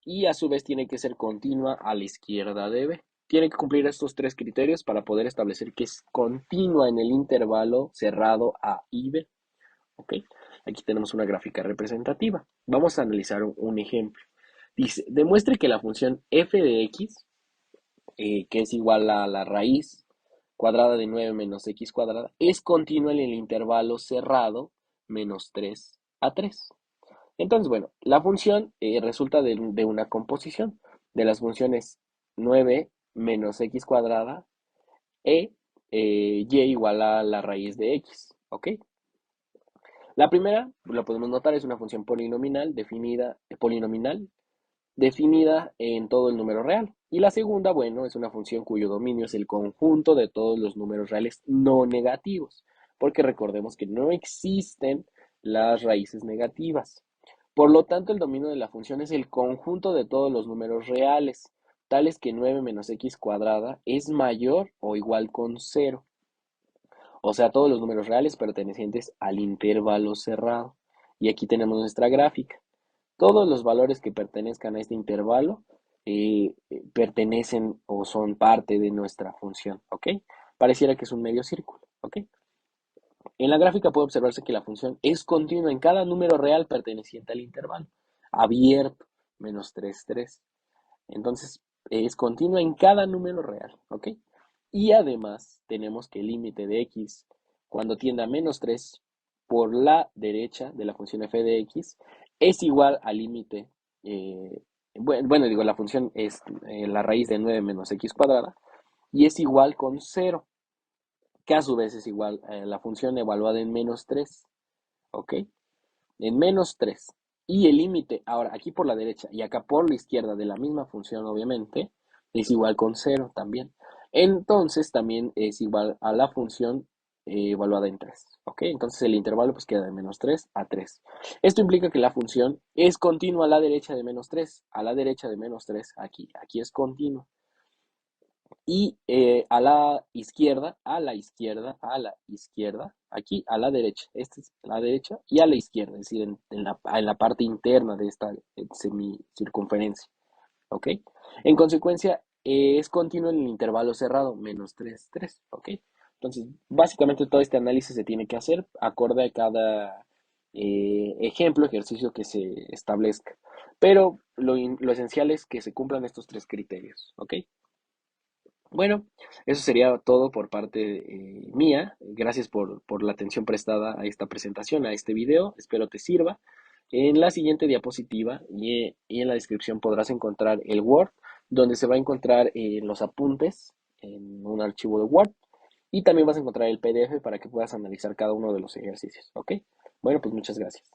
y a su vez tiene que ser continua a la izquierda de B. Tiene que cumplir estos tres criterios para poder establecer que es continua en el intervalo cerrado A y B. ¿Ok? Aquí tenemos una gráfica representativa. Vamos a analizar un ejemplo. Dice, demuestre que la función f de x, que es igual a la raíz cuadrada de 9 menos x cuadrada, es continua en el intervalo cerrado menos 3 a 3. Entonces, bueno, la función resulta de una composición de las funciones 9 menos x cuadrada e y igual a la raíz de x, ¿ok? La primera, lo podemos notar, es una función polinomial definida en todo el número real. Y la segunda, bueno, es una función cuyo dominio es el conjunto de todos los números reales no negativos, porque recordemos que no existen las raíces negativas. Por lo tanto, el dominio de la función es el conjunto de todos los números reales, tales que 9 menos x cuadrada es mayor o igual con cero. O sea, todos los números reales pertenecientes al intervalo cerrado. Y aquí tenemos nuestra gráfica. Todos los valores que pertenezcan a este intervalo pertenecen o son parte de nuestra función, ¿ok? Pareciera que es un medio círculo, ¿ok? En la gráfica puede observarse que la función es continua en cada número real perteneciente al intervalo, abierto, menos 3 3. Entonces, es continua en cada número real, ¿ok? Y además tenemos que el límite de x cuando tiende a menos 3 por la derecha de la función f de x es igual al límite, bueno, digo, la función es la raíz de 9 menos x cuadrada y es igual con cero, que a su vez es igual a la función evaluada en menos 3, ¿ok? En menos 3. Y el límite, ahora aquí por la derecha y acá por la izquierda de la misma función, obviamente, es igual con cero también. Entonces también es igual a la función evaluada en 3. ¿Ok? Entonces el intervalo pues queda de menos 3 a 3. Esto implica que la función es continua a la derecha de menos 3, a la derecha de menos 3, aquí es continua y a la izquierda, aquí a la derecha, esta es la derecha y a la izquierda, es decir, en la parte interna de esta semicircunferencia, ¿ok? En consecuencia, es continuo en el intervalo cerrado, menos 3 3, ¿ok? Entonces, básicamente todo este análisis se tiene que hacer acorde a cada ejemplo, ejercicio que se establezca. Pero lo esencial es que se cumplan estos tres criterios, ¿ok? Bueno, eso sería todo por parte mía. Gracias por la atención prestada a esta presentación, a este video. Espero te sirva. En la siguiente diapositiva y en la descripción podrás encontrar el Word, donde se va a encontrar los apuntes en un archivo de Word. Y también vas a encontrar el PDF para que puedas analizar cada uno de los ejercicios, ¿ok? Bueno, pues muchas gracias.